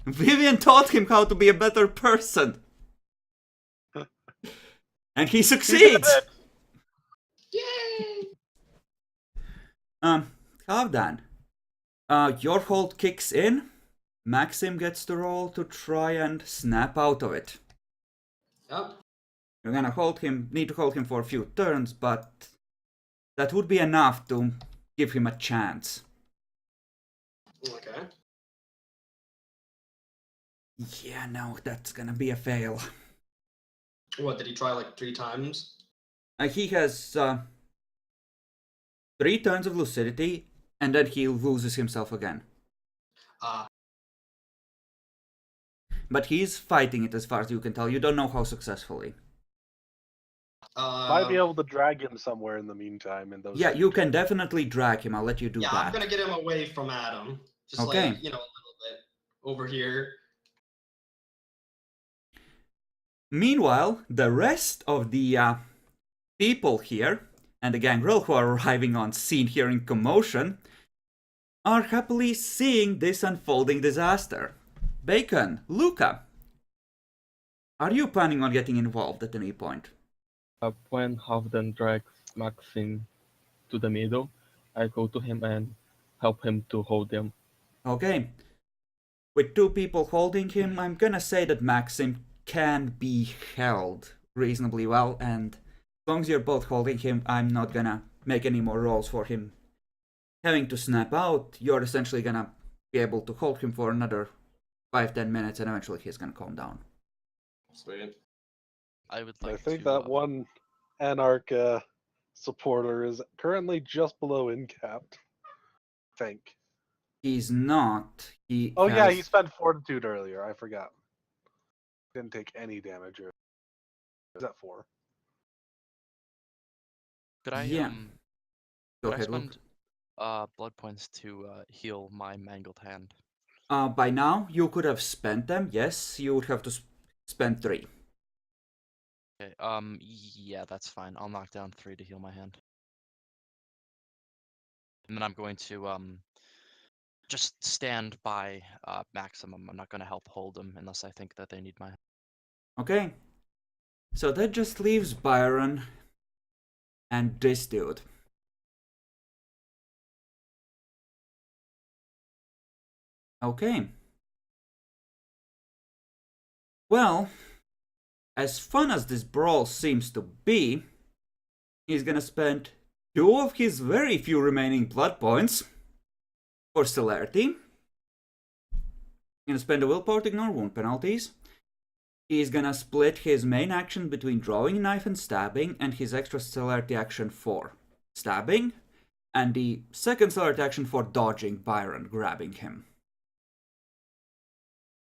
Vivian taught him how to be a better person. And he succeeds. Yay! Halfdan. Your hold kicks in. Maxim gets to roll to try and snap out of it. Yep. You're gonna need to hold him for a few turns, but that would be enough to give him a chance. Okay. Yeah, no, that's gonna be a fail. What, did he try like 3 times? He has 3 turns of lucidity, and then he loses himself again. But he's fighting it as far as you can tell. You don't know how successfully. Might be able to drag him somewhere in the meantime. In those. Yeah, two you can turns. definitely drag him. I'll let you do Yeah, that. I'm gonna get him away from Adam. Just Okay. like, a little bit over here. Meanwhile, the rest of the people here, and the gangrel who are arriving on scene hearing commotion, are happily seeing this unfolding disaster. Bacon, Luca, are you planning on getting involved at any point? When Halfdan drags Maxim to the middle, I go to him and help him to hold him. Okay. With two people holding him, I'm gonna say that Maxim can be held reasonably well, and as long as you're both holding him, I'm not gonna make any more rolls for him having to snap out. You're essentially gonna be able to hold him for another 5-10 minutes, and eventually he's gonna calm down. Sweet. I would like I think to, that one Anarch supporter is currently just below incapped. I think. He's not. He Oh yeah, has- he spent Fortitude earlier. I forgot. Didn't take any damage. Or is that 4? Could I Yeah. Go could I ahead, Luke. spend blood points to heal my mangled hand? By now, you could have spent them. Yes, you would have to spend 3. Okay, yeah, that's fine. I'll knock down 3 to heal my hand. And then I'm going to just stand by Maximum. I'm not gonna help hold them unless I think that they need my help. Okay. So that just leaves Byron and this dude. Okay. Well, as fun as this brawl seems to be, he's gonna spend 2 of his very few remaining blood points for celerity. He's gonna spend a willpower to ignore wound penalties. He's gonna split his main action between drawing a knife and stabbing, and his extra celerity action for stabbing, and the second celerity action for dodging Byron, grabbing him.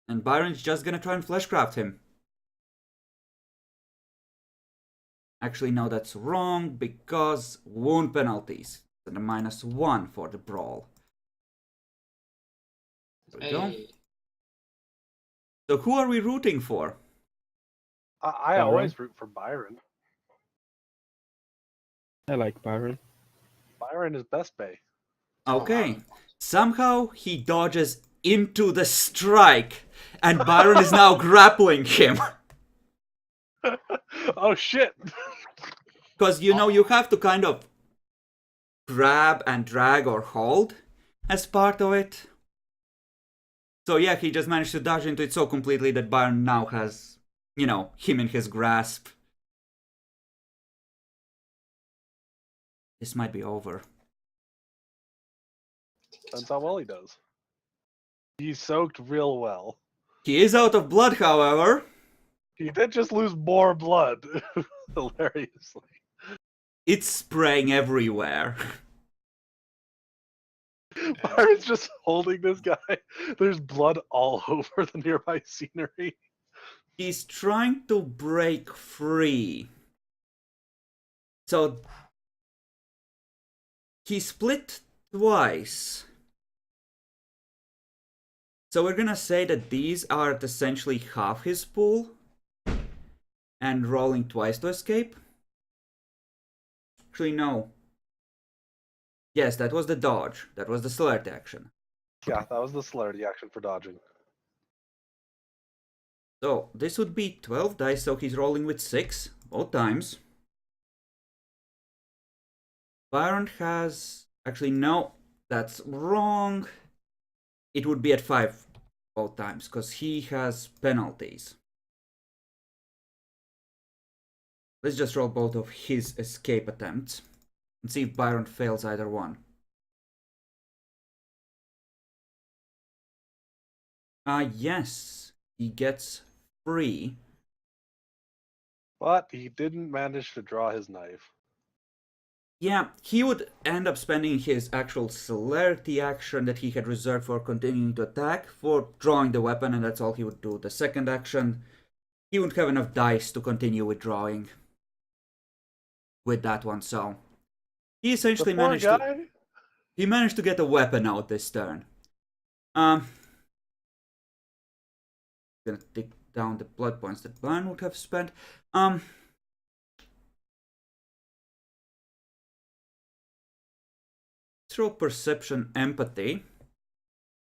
And Byron's just gonna try and fleshcraft him. Actually, no, that's wrong, because wound penalties. And a -1 for the brawl. There we go. Hey. So who are we rooting for? I Byron? always root for Byron. I like Byron. Byron is best bay. Okay. Oh, wow. Somehow he dodges into the strike, and Byron is now grappling him. Oh shit! Because, you know, you have to kind of grab and drag or hold as part of it. So yeah, he just managed to dodge into it so completely that Byron now has, you know, him in his grasp. This might be over. Depends how well he does. He soaked real well. He is out of blood, however. He did just lose more blood, hilariously. It's spraying everywhere. Byron's just holding this guy. There's blood all over the nearby scenery. He's trying to break free. So he split twice. So we're gonna say that these are essentially half his pool and rolling twice to escape. Actually, no. Yes, that was the dodge. That was the celerity action. Yeah, that was the celerity action for dodging. So this would be 12 dice, so he's rolling with 6 both times. Byron has... Actually, no, that's wrong. It would be at 5 both times, because he has penalties. Let's just roll both of his escape attempts and see if Byron fails either one. Yes, he gets free. But he didn't manage to draw his knife. Yeah, he would end up spending his actual celerity action that he had reserved for continuing to attack for drawing the weapon, and that's all he would do. The second action, he wouldn't have enough dice to continue with drawing. with that one, so he The essentially poor managed guy. to get a weapon out this turn. Gonna take down the blood points that Brian would have spent. Throw perception empathy,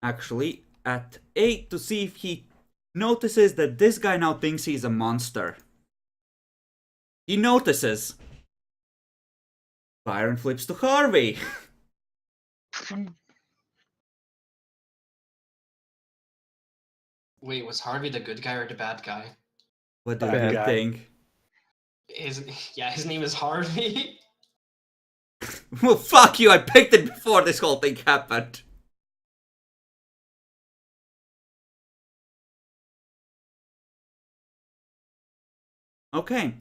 actually, at 8 to see if he notices that this guy now thinks he's a monster. He notices. Byron flips to Harvey. Wait, was Harvey the good guy or the bad guy? What do Bad you guy. think? His name is Harvey. Well, fuck you, I picked it before this whole thing happened. Okay,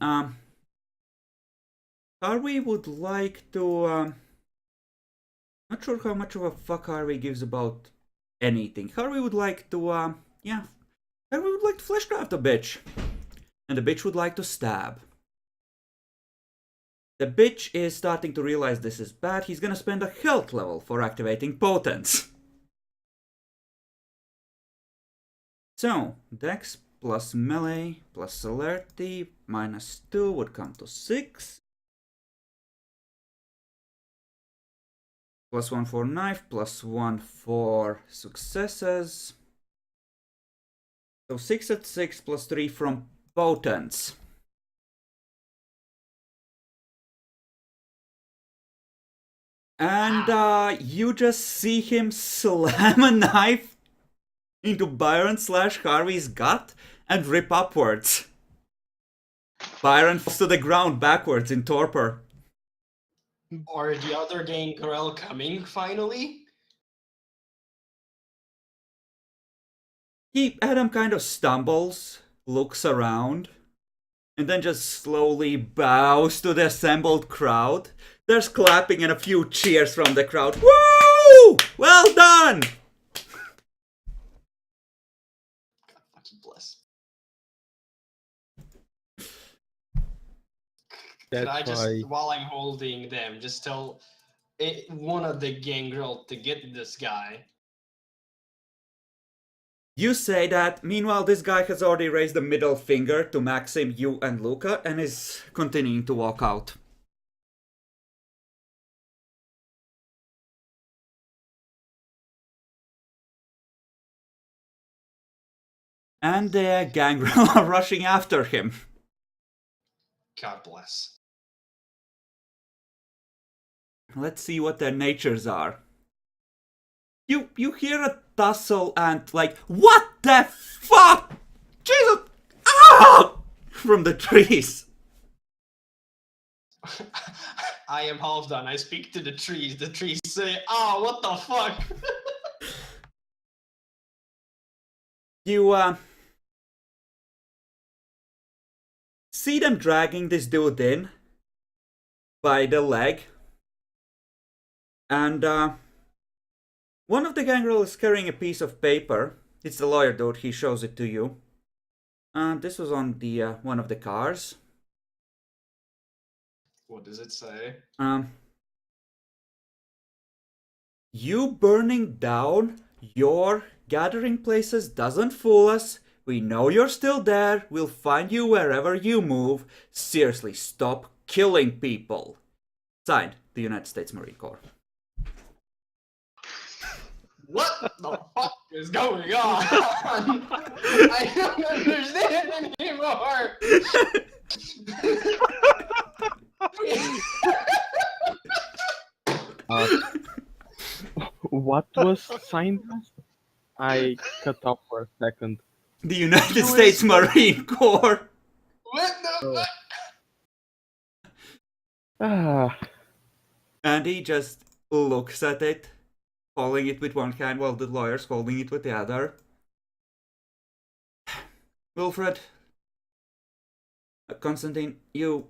Harvey would like to, not sure how much of a fuck Harvey gives about anything. Harvey would like to, yeah, Harvey would like to fleshcraft a bitch. And the bitch would like to stab. The bitch is starting to realize this is bad. He's gonna spend a health level for activating Potence. So, Dex plus melee plus celerity minus 2 would come to 6. Plus 1 for knife, plus 1 for successes. So 6 at 6 plus 3 from Potence. And you just see him slam a knife into Byron/Harvey's gut and rip upwards. Byron falls to the ground backwards in torpor. Or the other gangrel coming finally? Adam kind of stumbles, looks around, and then just slowly bows to the assembled crowd. There's clapping and a few cheers from the crowd. Woo! Well done! God fucking bless. Could I just, while I'm holding them, just tell one of the gangrel to get this guy? You say that. Meanwhile, this guy has already raised the middle finger to Maxim, you, and Luca, and is continuing to walk out. And the gangrel are rushing after him. God bless. Let's see what their natures are. You hear a tussle and like, what the fuck? Jesus! Ah! From the trees. I am Halfdan. I speak to the trees. The trees say, "Ah, what the fuck?" You see them dragging this dude in by the leg, and one of the gangrel is carrying a piece of paper. It's the lawyer dude. He shows it to you. This was on the one of the cars. What does it say? You burning down your gathering places doesn't fool us. We know you're still there. We'll find you wherever you move. Seriously, stop killing people. Signed, the United States Marine Corps. What the fuck is going on? I don't understand anymore. What was signed? I cut off for a second. The United States Marine Corps. What the fuck? Ah, And he just looks at it, holding it with one hand while the lawyer's holding it with the other. Wilfred, Constantine, you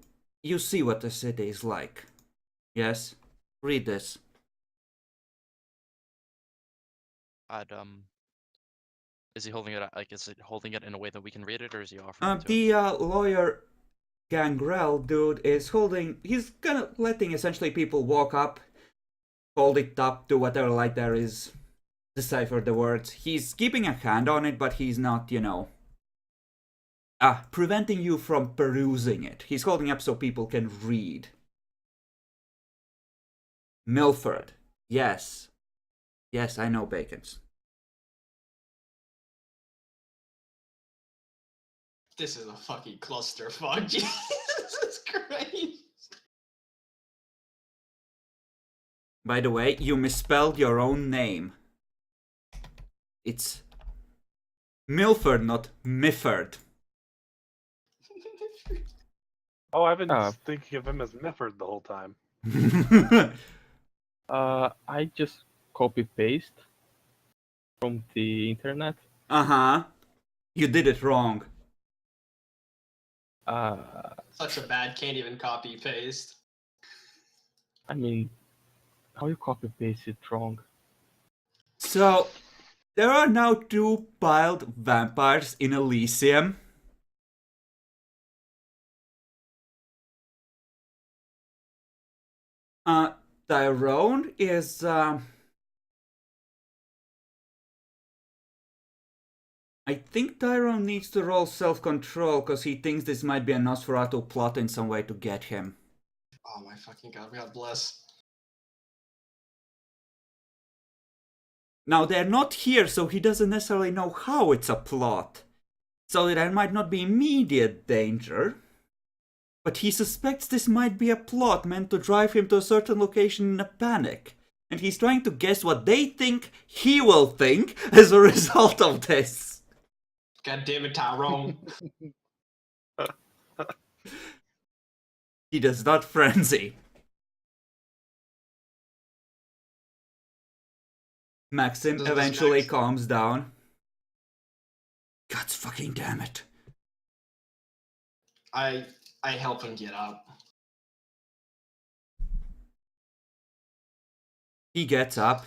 see what the city is like. Yes? Read this. Is he holding it like? Is it holding it in a way that we can read it, or is he offering it to us? The lawyer Gangrel dude is holding, he's gonna letting essentially people walk up, hold it up to whatever light there is, decipher the words. He's keeping a hand on it, but he's not, preventing you from perusing it. He's holding up so people can read. Milford. Yes. Yes, I know Bacons. This is a fucking clusterfuck. Jesus Christ. By the way, you misspelled your own name. It's Milford, not Mifford. Oh, I've been Ah. thinking of him as Mifford the whole time. I just copy paste from the internet. Uh-huh. You did it wrong. Such a bad, can't even copy paste. I mean, how you copy paste it wrong? So, there are now 2 piled vampires in Elysium. Tyrone is, I think Tyrone needs to roll self-control because he thinks this might be a Nosferatu plot in some way to get him. Oh my fucking god, God bless. Now, they're not here, so he doesn't necessarily know how it's a plot. So there might not be immediate danger. But he suspects this might be a plot meant to drive him to a certain location in a panic. And he's trying to guess what they think he will think as a result of this. God damn it, Tyrone. He does not frenzy. Maxim Does this eventually Max- calms down. God fucking damn it. I help him get up. He gets up,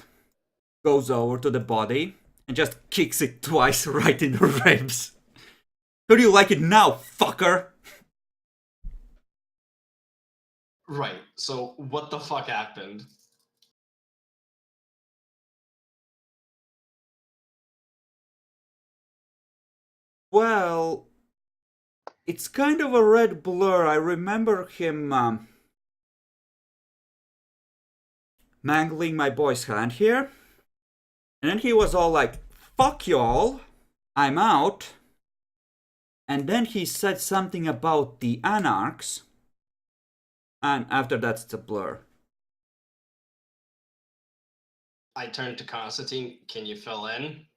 goes over to the body, and just kicks it twice right in the ribs. How do you like it now, fucker? Right, so what the fuck happened? Well, it's kind of a red blur. I remember him mangling my boy's hand here. And then he was all like, fuck y'all, I'm out. And then he said something about the Anarchs. And after that, it's a blur. I turned to Constantine. Can you fill in?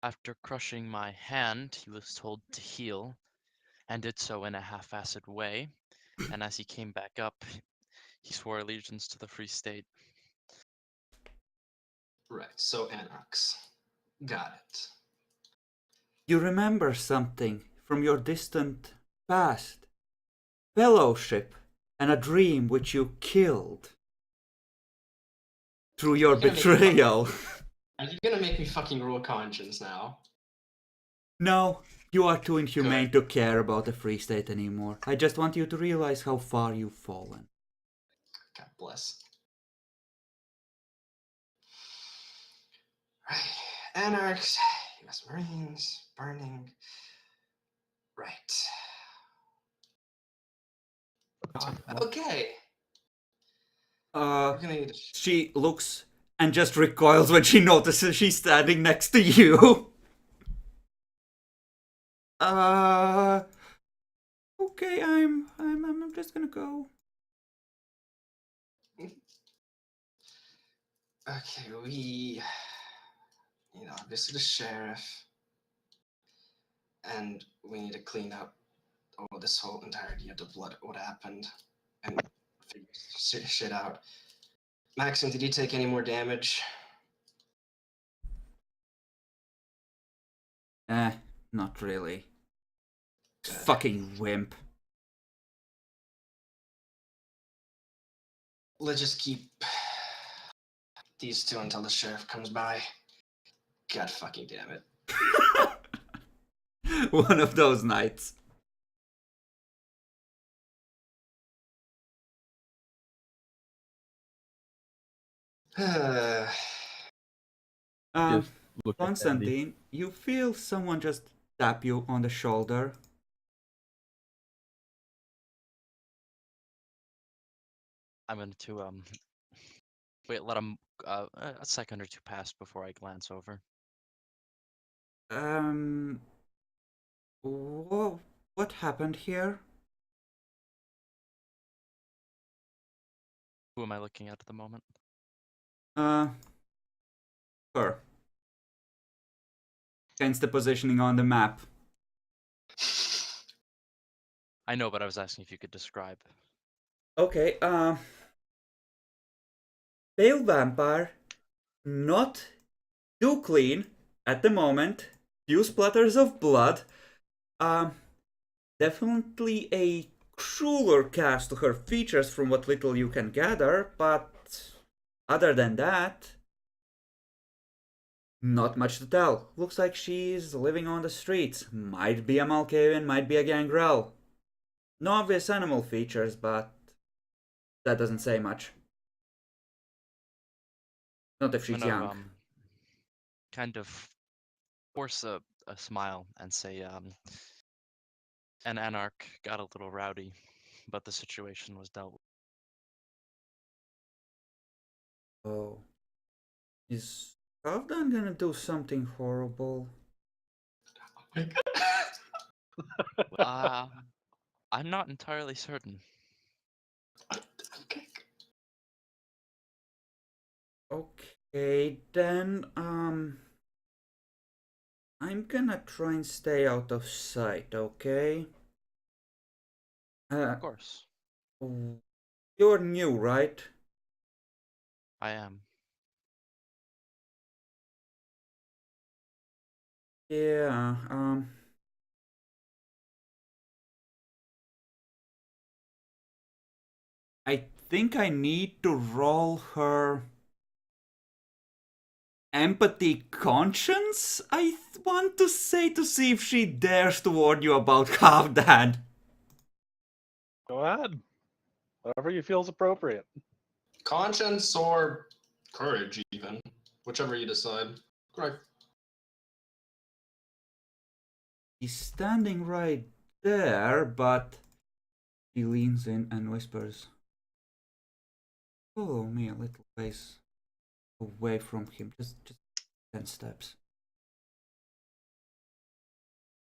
After crushing my hand, he was told to heal, and did so in a half-assed way. And as he came back up, he swore allegiance to the Free State. Right, so Anarchs. Got it. You remember something from your distant past. Fellowship and a dream which you killed. Through your You're gonna make me betrayal. Are you gonna make me fucking roll conscience now? No, you are too inhumane to care about the Free State anymore. I just want you to realize how far you've fallen. God bless. Right. Anarchs, US Marines, burning. Right. Okay. We're gonna need to She looks and just recoils when she notices she's standing next to you. Okay, I'm just gonna go. Okay, we obviously the sheriff, and we need to clean up this whole entirety of the blood, what happened, and figure shit out. Maxim, did you take any more damage? Not really. Fucking wimp. Let's just keep these two until the sheriff comes by. God fucking damn it. One of those nights. Just look at Andy. Constantine, you feel someone just tap you on the shoulder. I'm going to wait, let him a second or two pass before I glance over. What happened here? Who am I looking at the moment? Her. Hence the positioning on the map. I know, but I was asking if you could describe. Okay, Pale Vampire, not too clean at the moment. Few splatters of blood. Definitely a crueler cast to her features from what little you can gather, but other than that, not much to tell. Looks like she's living on the streets. Might be a Malkavian, might be a gangrel. No obvious animal features, but that doesn't say much. Not if she's I'm gonna, young. kind of force a smile and say, an anarch got a little rowdy, but the situation was dealt with. Oh. Is Kavdan gonna do something horrible? Oh my god. I'm not entirely certain. Okay. Okay, then, I'm gonna try and stay out of sight, okay? Of course, You're new, right? I am. Yeah, I think I need to roll her empathy conscience, I want to say, to see if she dares to warn you about Kavdan. Go ahead. Whatever you feel is appropriate. Conscience or courage, even. Whichever you decide. Correct. He's standing right there, but he leans in and whispers, "Follow me a little ways away from him, just 10 steps."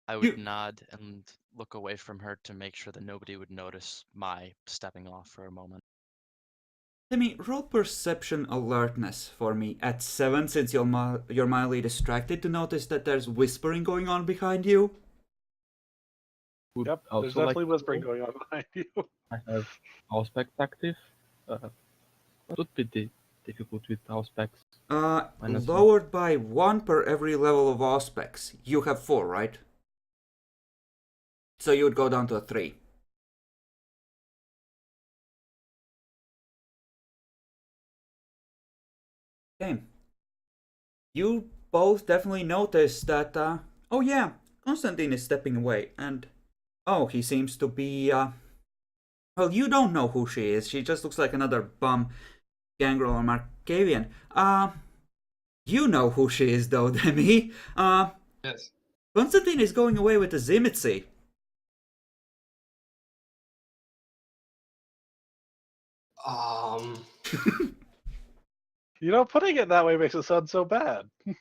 I would nod and look away from her to make sure that nobody would notice my stepping off for a moment. Demi, roll perception alertness for me at 7, since you're mildly distracted, to notice that there's whispering going on behind you. Would Yep, also there's like definitely to whispering roll. going on behind you. I have Auspex active. What would be the difficult with Auspex? -1. Lowered by 1 per every level of Auspex. You have 4, right? So you would go down to a 3. Okay. You both definitely notice that, oh yeah, Constantine is stepping away, and, oh, he seems to be, well, you don't know who she is. She just looks like another bum gangrel or Markavian. You know who she is, though, Demi. Yes. Constantine is going away with the Zimitsi. You know, putting it that way makes it sound so bad. Yeah,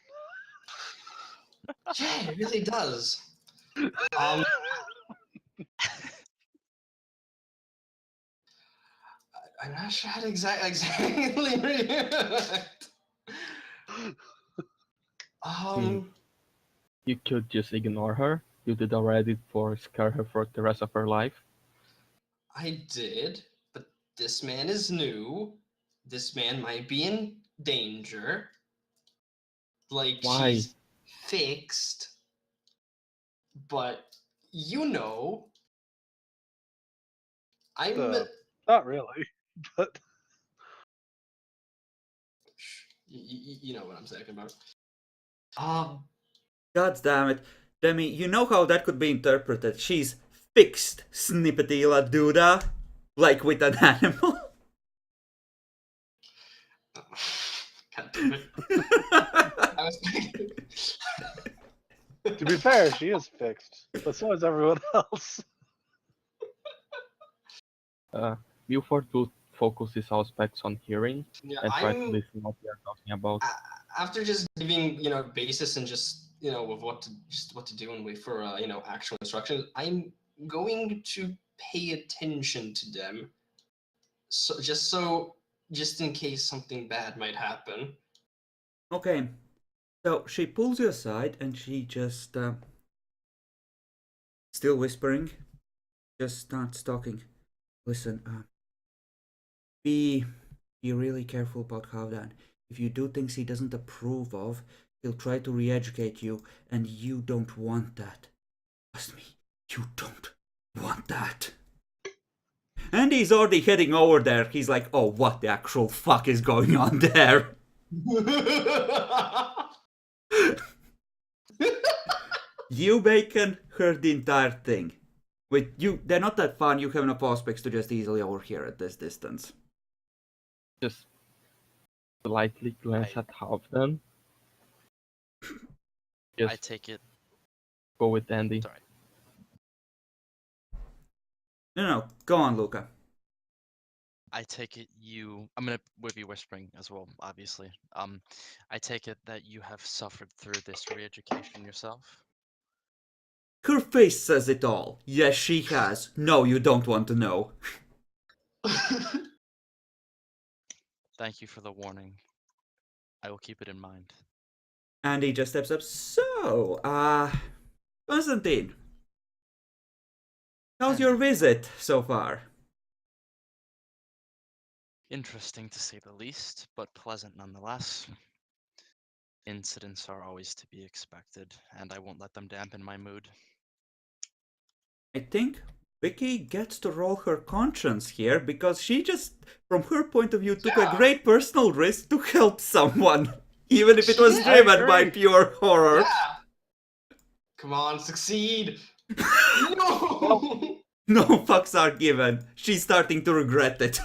it really does. I'm not sure how to exactly react. You could just ignore her. You did already for scare her for the rest of her life. I did, but this man is new. This man might be in danger. Like, Why? she's fixed. But, you know, I'm... Not really, but You know what I'm talking about. God damn it. Demi, you know how that could be interpreted. She's fixed, snippety la duda. Like with an animal. God damn it. I was To be fair, she is fixed, but so is everyone else. Milford will focus his aspects on hearing yeah, and try to I'm listen what we are talking about. after just giving basis and just of what to do and wait for actual instructions. I'm going to pay attention to them, just in case something bad might happen. Okay, so she pulls you aside and she just, still whispering, just starts talking. Listen, be really careful about Havdan. If you do things he doesn't approve of, he'll try to re-educate you, and you don't want that. Trust me, you don't want that. And he's already heading over there. He's like, oh, what the actual fuck is going on there? You, Bacon, heard the entire thing. With you, they're not that far, you have enough aspects to just easily overhear at this distance. Just slightly glance at Halfdan. I Just take it. go with Andy. Sorry. No, go on, Luca. I take it you. I'm gonna be whispering as well, obviously. I take it that you have suffered through this re-education yourself. Her face says it all. Yes, she has. No, you don't want to know. Thank you for the warning. I will keep it in mind. And he just steps up. So, Constantine, how's your visit so far? Interesting to say the least, but pleasant nonetheless. Incidents are always to be expected, and I won't let them dampen my mood. I think Vicky gets to roll her conscience here because she just, from her point of view, took a great personal risk to help someone, even if it was Yeah, driven by pure horror. Yeah. Come on, succeed. No. No fucks are given. She's starting to regret it.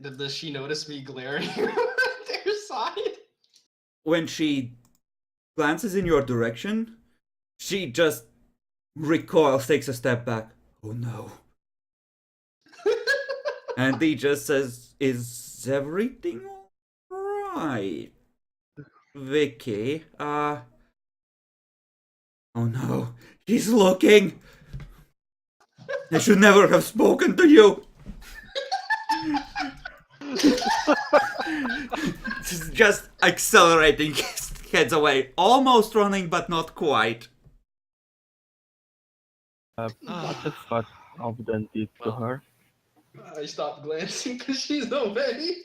Does she notice me glaring at their side? When she glances in your direction, she just recoils, takes a step back. Oh no. And he just says, is everything alright? Vicky, oh no, he's looking! I should never have spoken to you! Just accelerating, heads away, almost running but not quite. That's just what Halfdan did to Well, her. I stopped glancing because she's away.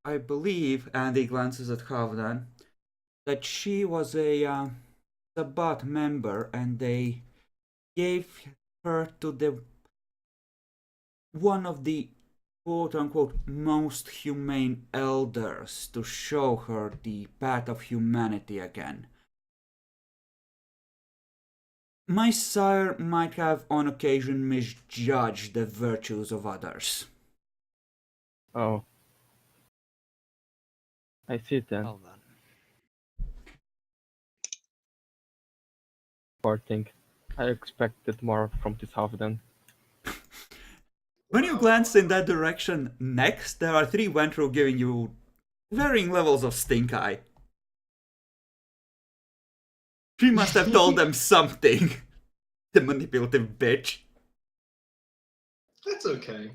I believe, and he glances at Havdan, that she was a Sabbat member and they gave her to the one of the quote-unquote most humane elders to show her the path of humanity again. My sire might have on occasion misjudged the virtues of others. Oh. I see then. well then. Poor thing. I expected more from this Halfdan. When you glance in that direction next, there are 3 Ventru giving you varying levels of stink eye. She must have told them something. The manipulative bitch. That's okay.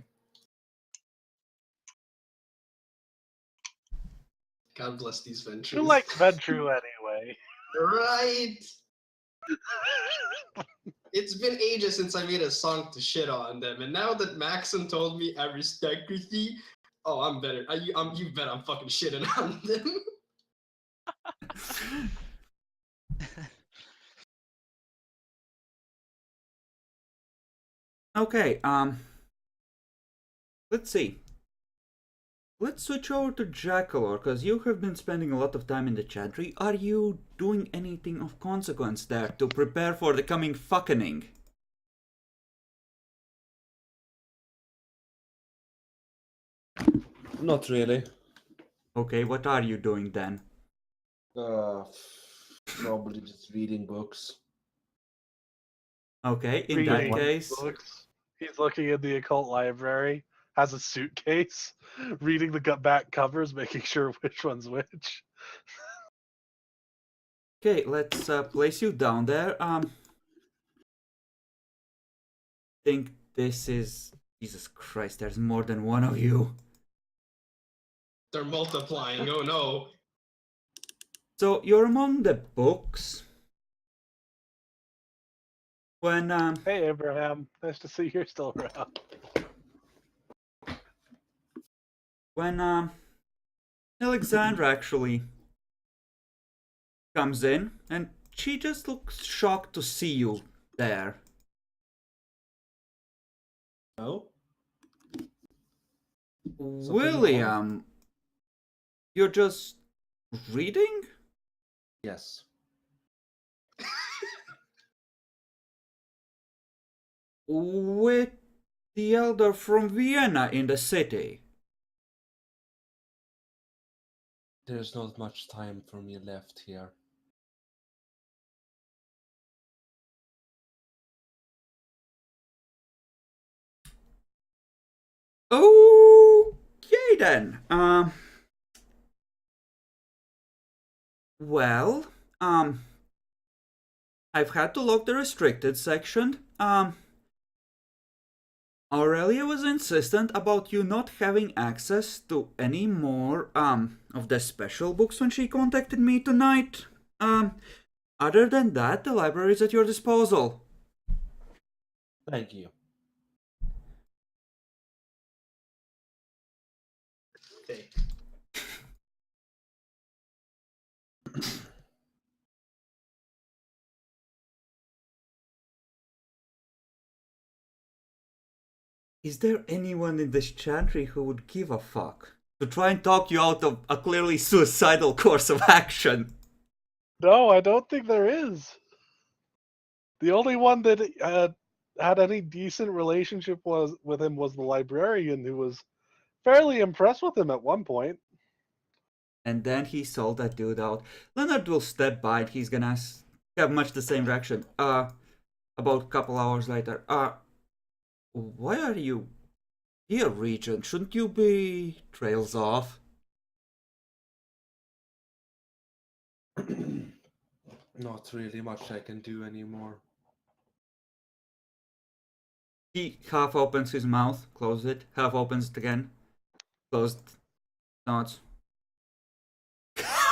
God bless these ventures. You like Ventru anyway. Right. It's been ages since I made a song to shit on them, and now that Maxim told me I respect Christy, oh, I'm better. You bet I'm fucking shitting on them. Okay, let's see. Let's switch over to Jackalor, because you have been spending a lot of time in the chantry. Are you doing anything of consequence there to prepare for the coming fucking? Not really. Okay, what are you doing then? Probably just reading books. Okay, in Reading that case, books. He's looking in the occult library, has a suitcase, reading the back covers, making sure which one's which. okay, let's place you down there. Think this is Jesus Christ. There's more than one of you. They're multiplying. Oh no. So you're among the books. When Hey, Abraham. Nice to see you're still around. when Alexandra actually comes in, and she just looks shocked to see you there. No? Something William, you're just reading? Yes. With the elder from Vienna in the city. There's not much time for me left here. Okay then. Well, I've had to lock the restricted section. Aurelia was insistent about you not having access to any more of the special books when she contacted me tonight. Other than that, the library is at your disposal. Thank you. Hey. Is there anyone in this chantry who would give a fuck? To try and talk you out of a clearly suicidal course of action? No, I don't think there is. The only one that had any decent relationship with him was the librarian, who was fairly impressed with him at one point. And then he sold that dude out. Leonard will step by and he's gonna have much the same reaction. About a couple hours later. Why are you here, Regent? Shouldn't you be trails off? Not really much I can do anymore. He half opens his mouth, closes it, half opens it again, closed, nods.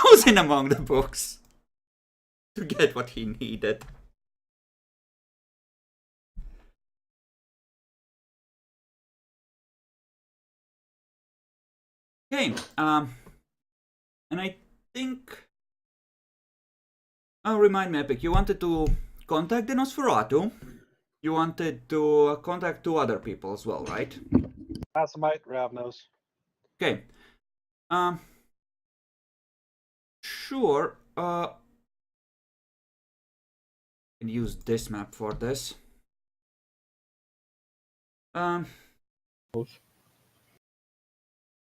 Was in among the books to get what he needed. Okay, and I think. Oh, remind me, Epic, you wanted to contact the Nosferatu. You wanted to contact two other people as well, right? Asimite, Ravnos. Okay. Sure. Can use this map for this. Both.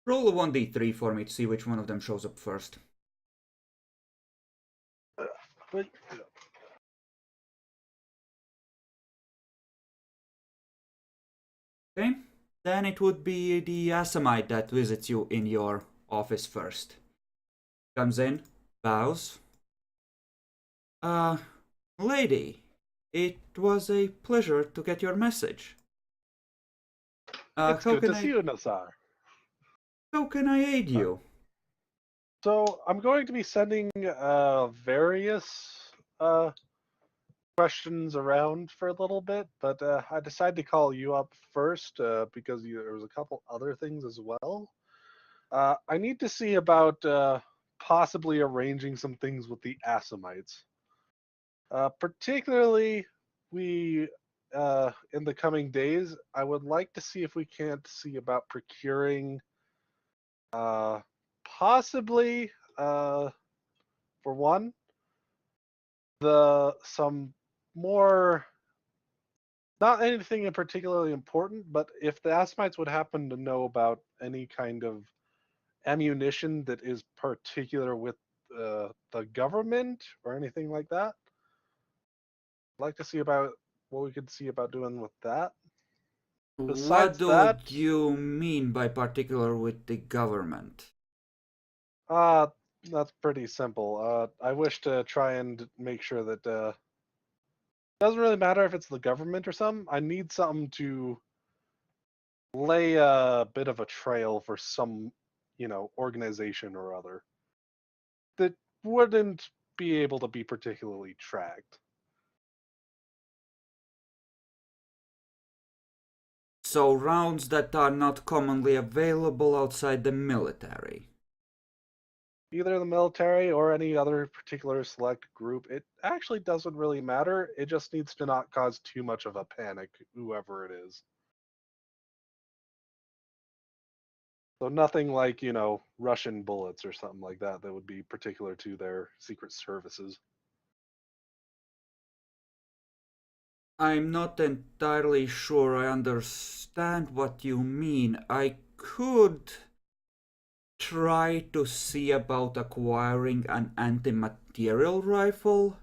Roll a 1d3 for me to see which one of them shows up first. But Okay. Then it would be the Asamite that visits you in your office first. Comes in, bows. Lady, it was a pleasure to get your message. it's good to see you, Nassar. How can I aid you? So I'm going to be sending various questions around for a little bit, but I decided to call you up first because there was a couple other things as well. I need to see about possibly arranging some things with the Assamites. Particularly, we in the coming days, I would like to see if we can't see about procuring possibly for one some more, not anything in particularly important, but if the Assamites would happen to know about any kind of ammunition that is particular with the government or anything like that. I'd like to see about what we could see about doing with that. What Besides do that, you mean by particular with the government? uh, that's pretty simple. I wish to try and make sure that doesn't really matter if it's the government or something. I need something to lay a bit of a trail for some, organization or other that wouldn't be able to be particularly tracked. So rounds that are not commonly available outside the military. Either the military or any other particular select group, it actually doesn't really matter. It just needs to not cause too much of a panic, whoever it is. So nothing like, Russian bullets or something like that that would be particular to their secret services. I'm not entirely sure I understand what you mean. I could try to see about acquiring an anti-material rifle,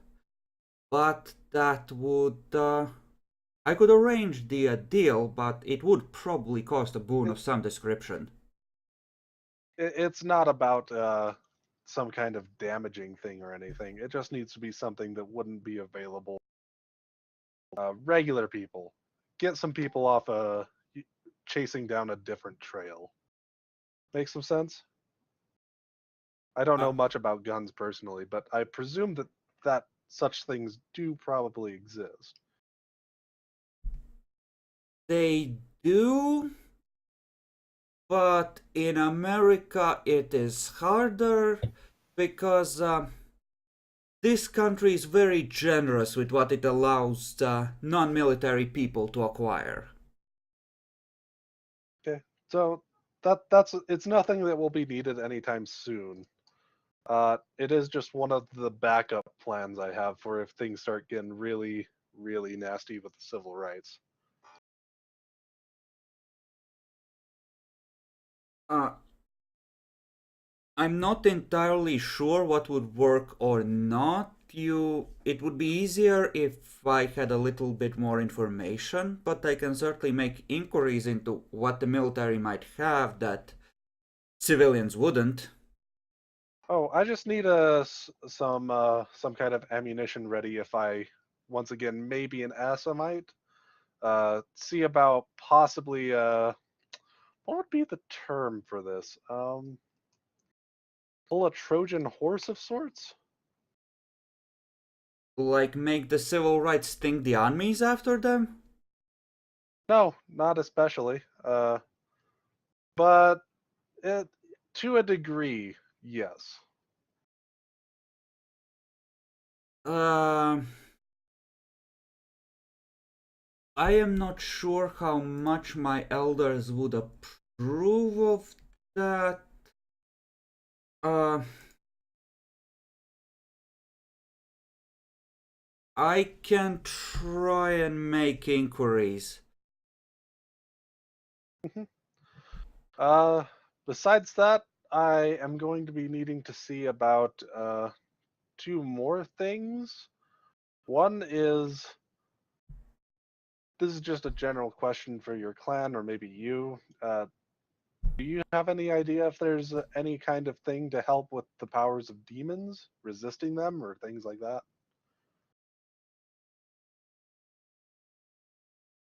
but that would... I could arrange the deal, but it would probably cost a boon of some description. It's not about some kind of damaging thing or anything. It just needs to be something that wouldn't be available. Regular people. Get some people off chasing down a different trail. Make some sense? I don't know much about guns personally, but I presume that such things do probably exist. They do, but in America it is harder because this country is very generous with what it allows non-military people to acquire. Okay, so it's nothing that will be needed anytime soon. It is just one of the backup plans I have for if things start getting really, really nasty with the civil rights. I'm not entirely sure what would work or not. It would be easier if I had a little bit more information, but I can certainly make inquiries into what the military might have that civilians wouldn't. Oh, I just need some kind of ammunition ready if I once again maybe an Assamite. See about possibly what would be the term for this? Pull a Trojan horse of sorts? Like make the civil rights think the armies after them? No, not especially. But to a degree, yes. I am not sure how much my elders would approve of that. I can try and make inquiries. Besides that, I am going to be needing to see about two more things. One is this is just a general question for your clan or maybe you. Do you have any idea if there's any kind of thing to help with the powers of demons, resisting them, or things like that?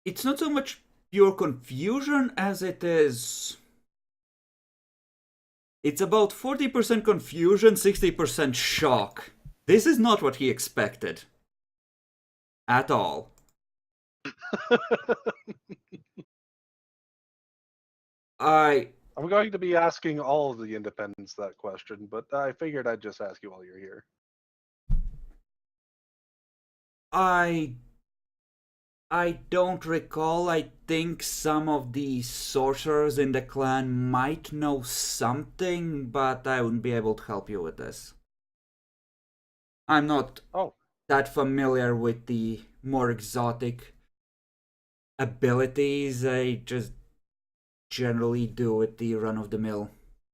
It's not so much pure confusion as it is... It's about 40% confusion, 60% shock. This is not what he expected. At all. I'm going to be asking all of the independents that question, but I figured I'd just ask you while you're here. I don't recall. I think some of the sorcerers in the clan might know something, but I wouldn't be able to help you with this. I'm not that familiar with the more exotic abilities. I just generally do it the run of the mill.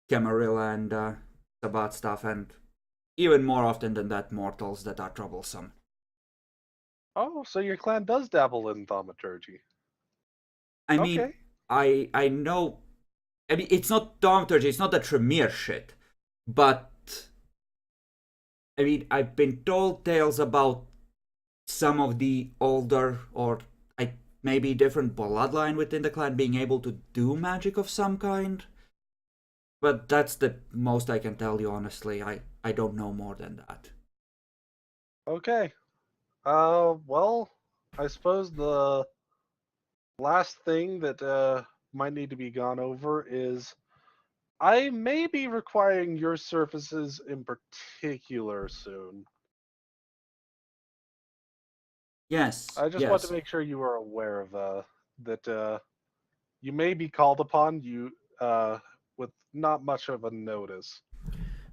Camarilla and Sabat stuff, and even more often than that, mortals that are troublesome. Oh, so your clan does dabble in thaumaturgy. I mean, Okay. I know. I mean, it's not thaumaturgy, it's not that Tremere shit, but I mean, I've been told tales about some of the older or maybe different bloodline within the clan being able to do magic of some kind. But that's the most I can tell you, honestly. I don't know more than that. Okay. Well, I suppose the last thing that might need to be gone over is I may be requiring your services in particular soon. Yes, I just want to yes. make sure you are aware of that you may be called upon with not much of a notice.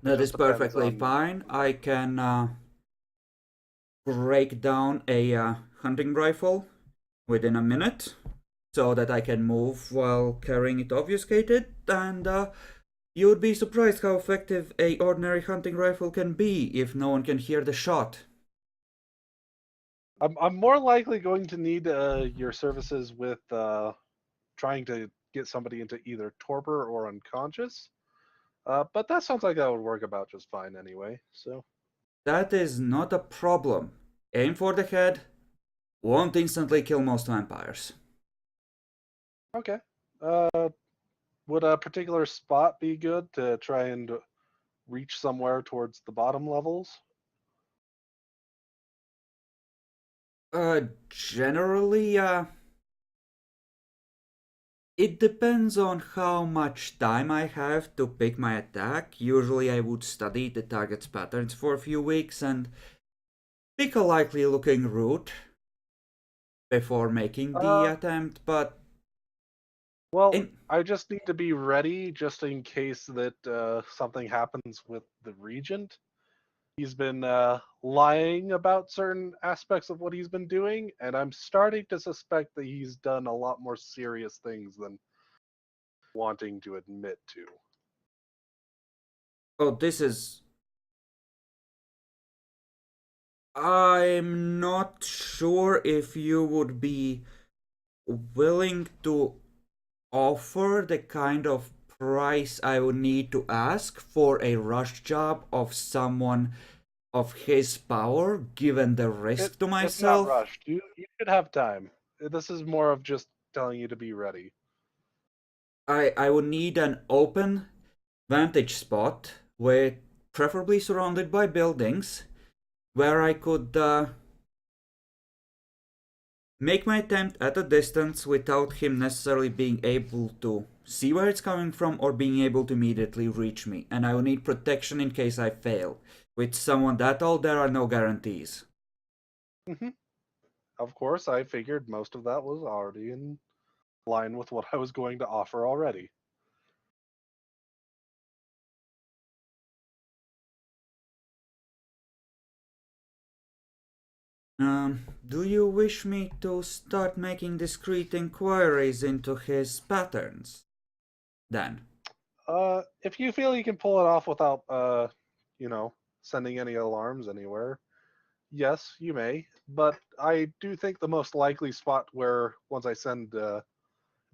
It That is just depends perfectly on fine. I can break down a hunting rifle within a minute so that I can move while carrying it obfuscated, and you would be surprised how effective a ordinary hunting rifle can be if no one can hear the shot. I'm more likely going to need your services with trying to get somebody into either torpor or unconscious. But that sounds like that would work about just fine anyway. So That is not a problem. Aim for the head, won't instantly kill most vampires. okay. Would a particular spot be good to try and reach somewhere towards the bottom levels? Generally, it depends on how much time I have to pick my attack. Usually I would study the target's patterns for a few weeks and pick a likely looking route before making the attempt, but Well, in, I just need to be ready just in case that something happens with the regent. He's been lying about certain aspects of what he's been doing, and I'm starting to suspect that he's done a lot more serious things than wanting to admit to. oh, this is... I'm not sure if you would be willing to offer the kind of price I would need to ask for a rush job of someone of his power, given the risk to It's not myself. rushed. You should have time. This is more of just telling you to be ready. I would need an open vantage spot, with preferably surrounded by buildings, where I could make my attempt at a distance without him necessarily being able to see where it's coming from or being able to immediately reach me. And I will need protection in case I fail. With someone that old, there are no guarantees. Hmm. Of course, I figured most of that was already in line with what I was going to offer already. Do you wish me to start making discreet inquiries into his patterns? Then. If you feel you can pull it off without, you know, sending any alarms anywhere, yes, you may. But I do think the most likely spot where once I send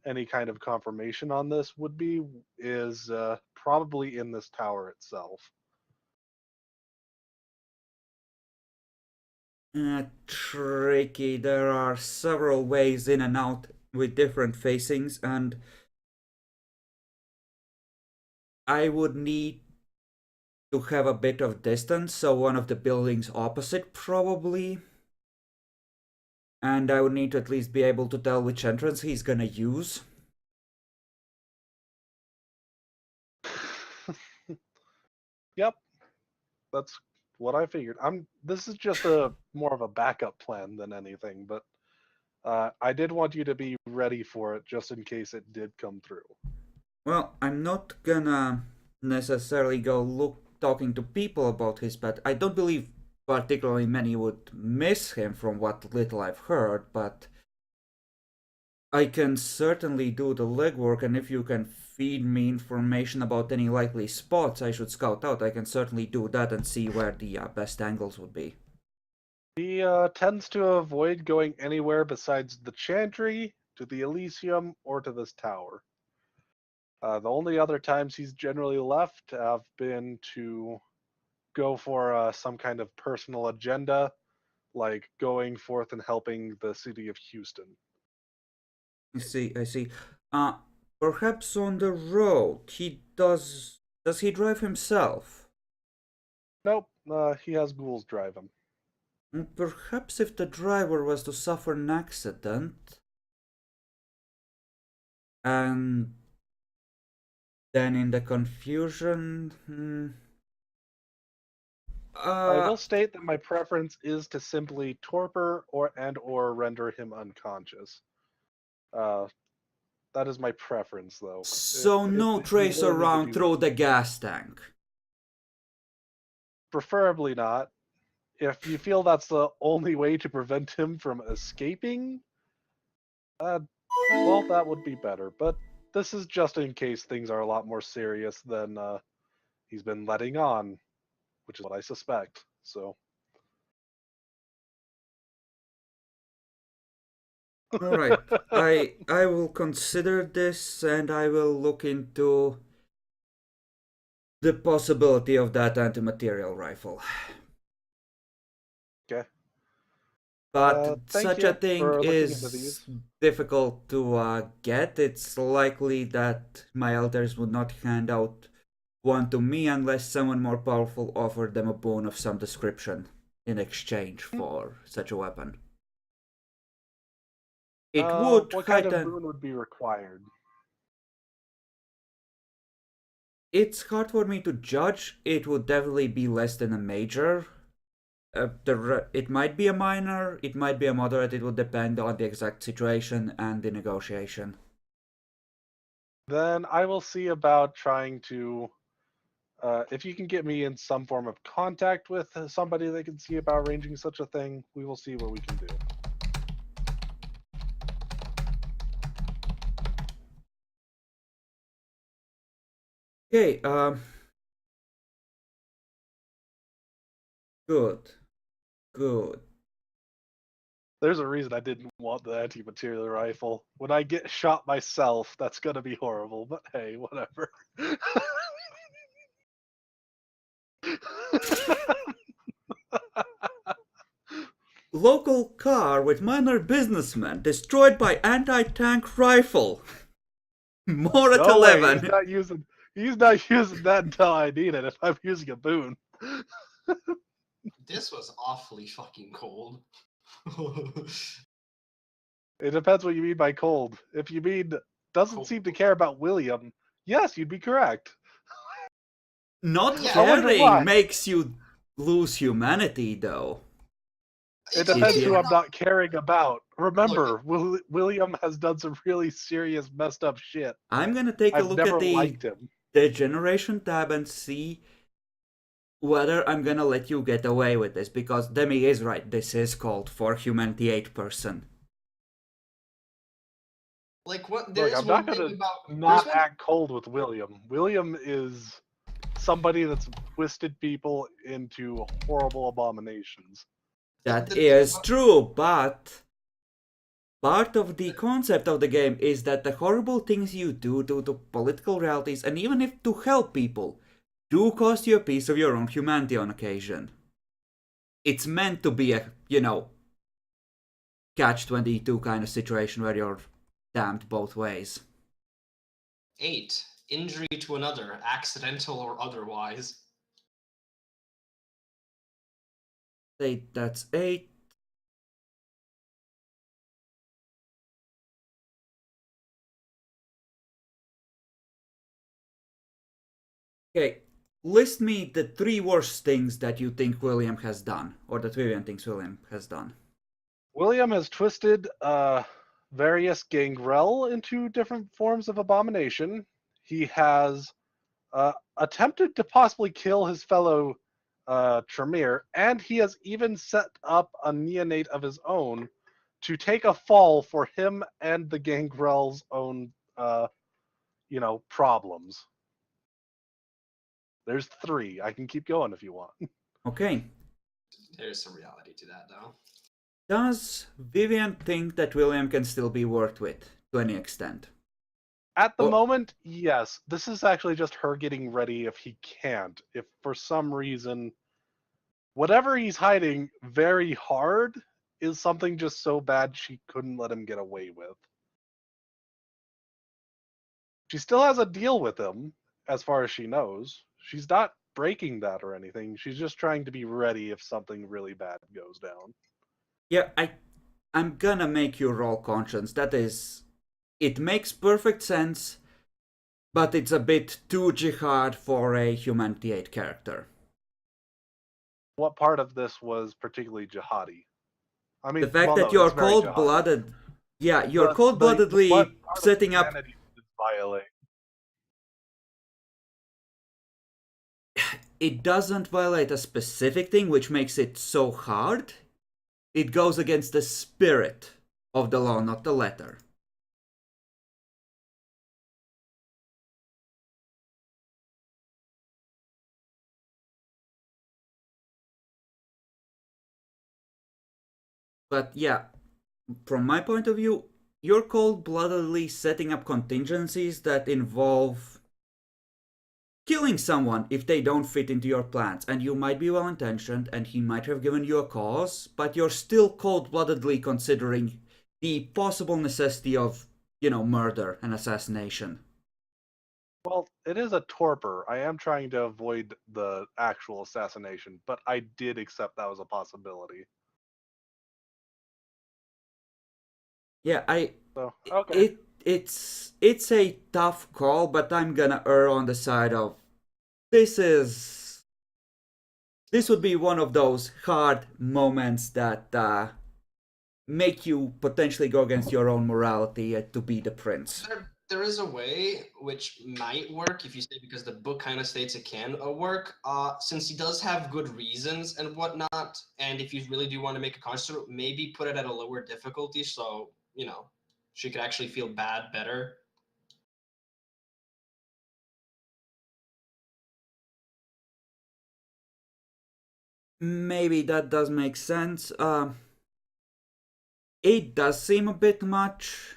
any kind of confirmation on this would be is probably in this tower itself. Tricky. There are several ways in and out with different facings, and I would need to have a bit of distance, so one of the buildings opposite probably. And I would need to at least be able to tell which entrance he's gonna use. Yep, that's what I figured. This is just a more of a backup plan than anything, but I did want you to be ready for it just in case it did come through. Well, I'm not gonna necessarily go talking to people about his pet. I don't believe particularly many would miss him from what little I've heard, but I can certainly do the legwork, and if you can feed me information about any likely spots I should scout out, I can certainly do that and see where the best angles would be. He tends to avoid going anywhere besides the Chantry, to the Elysium, or to this tower. The only other times he's generally left have been to go for some kind of personal agenda, like going forth and helping the city of Houston. I see, I see. Perhaps on the road, he does... Does he drive himself? Nope, he has ghouls drive him. Perhaps if the driver was to suffer an accident, and then in the confusion... I will state that my preference is to simply torpor or render him unconscious. That is my preference, though. So If no you trace really need to around do through that. the gas tank. Preferably not. If you feel that's the only way to prevent him from escaping, well, that would be better. But this is just in case things are a lot more serious than he's been letting on, which is what I suspect. So, All right, I will consider this, and I will look into the possibility of that anti-material rifle. okay. But Thank such you a thing for looking into is these. difficult to get. It's likely that my elders would not hand out one to me unless someone more powerful offered them a boon of some description in exchange for such a weapon. It would What kind of heighten... boon would be required? It's hard for me to judge. It would definitely be less than a major. It might be a minor, it might be a moderate, it would depend on the exact situation and the negotiation. Then I will see about trying to, if you can get me in some form of contact with somebody that can see about arranging such a thing, we will see what we can do. Okay, good. Good. There's a reason I didn't want the anti-material rifle. When I get shot myself, that's gonna be horrible, but hey, whatever. Local car with minor businessman destroyed by anti-tank rifle. More at No way, 11. he's not using that until I need it if I'm using a boon. This was awfully fucking cold. It depends what you mean by cold. If you mean doesn't seem to care about William, yes, you'd be correct. Not Yeah, I wonder why. caring makes you lose humanity, though. It depends you- who I'm not caring about. Remember, William has done some really serious messed up shit. I'm gonna take a I've look never at the liked him. Degeneration tab and see whether I'm gonna let you get away with this, because Demi is right, this is called for humanity 8%. Like what? Look, There's I'm one not thing gonna about not there's one- act cold with William. William is somebody that's twisted people into horrible abominations. That the thing is about- true, but part of the concept of the game is that the horrible things you do due to political realities, and even if to help people, do cost you a piece of your own humanity on occasion. It's meant to be a, catch-22 kind of situation where you're damned both ways. 8. Injury to another, accidental or otherwise. That's 8. Okay, list me the 3 worst things that you think William has done, or that Vivian thinks William has done. William has twisted various gangrel into different forms of abomination. He has attempted to possibly kill his fellow Tremere, and he has even set up a neonate of his own to take a fall for him and the Gangrel's own, problems. There's 3. I can keep going if you want. Okay. There's some reality to that, though. Does Vivian think that William can still be worked with to any extent? At the Well- moment, yes. This is actually just her getting ready if he can't. If for some reason, whatever he's hiding very hard is something just so bad she couldn't let him get away with. She still has a deal with him, as far as she knows. She's not breaking that or anything. She's just trying to be ready if something really bad goes down. Yeah, I'm gonna make you roll conscience. That is, it makes perfect sense, but it's a bit too Jyhad for a Humanity 8 character. What part of this was particularly jihadi? I mean, The fact well, that no, you're it's very jihadi. cold-blooded, yeah, you're But cold-bloodedly what part of setting up. humanity did it violate? It doesn't violate a specific thing, which makes it so hard. It goes against the spirit of the law, not the letter. But yeah, from my point of view, you're cold-bloodedly setting up contingencies that involve killing someone if they don't fit into your plans. And you might be well-intentioned and he might have given you a cause, but you're still cold-bloodedly considering the possible necessity of, murder and assassination. Well, it is a torpor. I am trying to avoid the actual assassination, but I did accept that was a possibility. Yeah, So, okay. it's a tough call, but I'm gonna err on the side of this would be one of those hard moments that make you potentially go against your own morality to be the prince. There is a way which might work if you say, because the book kind of states it can work. Since he does have good reasons and whatnot, and if you really do want to make a conscious, maybe put it at a lower difficulty, so she could actually feel better. Maybe that does make sense. 8 does seem a bit much,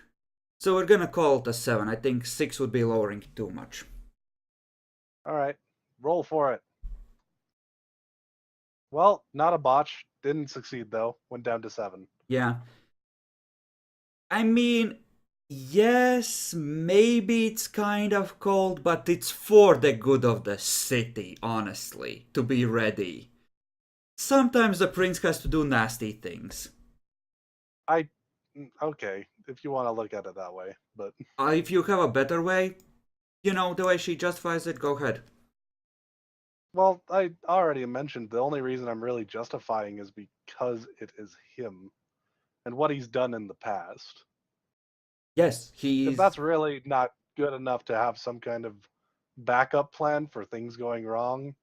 so we're gonna call it a 7. I think 6 would be lowering too much. All right. Roll for it. Well, not a botch. Didn't succeed, though. Went down to 7. Yeah. I mean, yes, maybe it's kind of cold, but it's for the good of the city, honestly, to be ready. Sometimes the prince has to do nasty things. Okay, if you want to look at it that way, but If you have a better way, the way she justifies it, go ahead. well, I already mentioned the only reason I'm really justifying is because it is him and what he's done in the past. Yes, If he's... that's really not good enough to have some kind of backup plan for things going wrong,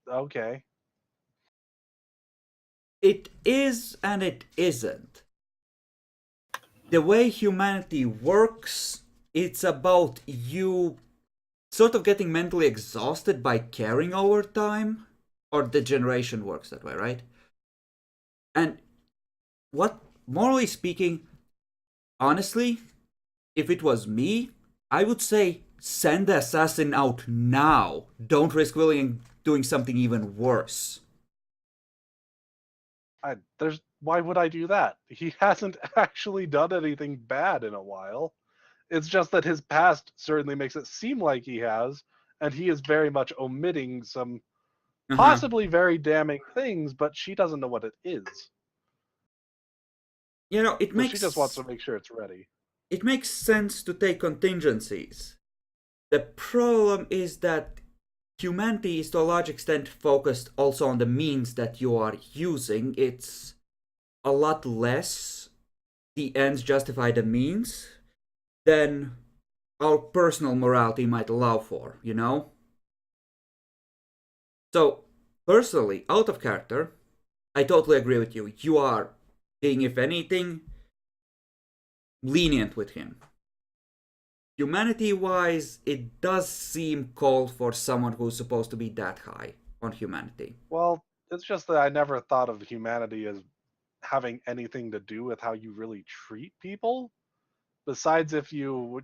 okay. It is and it isn't. The way humanity works, it's about you sort of getting mentally exhausted by caring over time. Or the generation works that way, right? And morally speaking, honestly, if it was me, I would say send the assassin out now. Don't risk William doing something even worse. Why would I do that? He hasn't actually done anything bad in a while. It's just that his past certainly makes it seem like he has, and he is very much omitting some possibly very damning things, but she doesn't know what it is. It makes... She just wants to make sure it's ready. It makes sense to take contingencies. The problem is that humanity is to a large extent focused also on the means that you are using. It's a lot less the ends justify the means than our personal morality might allow for, So, personally, out of character, I totally agree with you. You are being, if anything, lenient with him. Humanity-wise, it does seem called for someone who's supposed to be that high on humanity. Well, it's just that I never thought of humanity as having anything to do with how you really treat people. Besides, if you,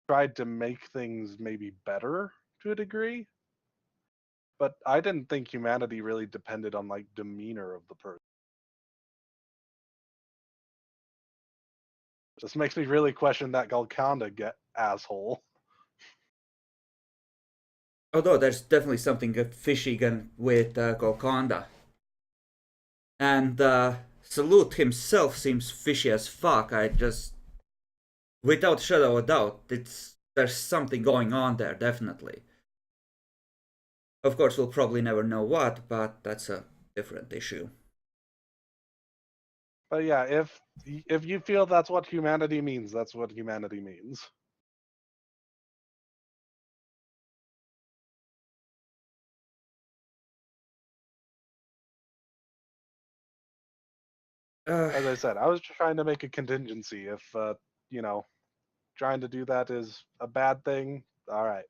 tried to make things maybe better to a degree. But I didn't think humanity really depended on like demeanor of the person. Just makes me really question that Golconda asshole. Although there's definitely something fishy with Golconda. And Salute himself seems fishy as fuck. I just, without shadow of a doubt, there's something going on there, definitely. Of course, we'll probably never know what, but that's a different issue. But yeah, if you feel that's what humanity means, that's what humanity means. As I said, I was just trying to make a contingency. If trying to do that is a bad thing, all right.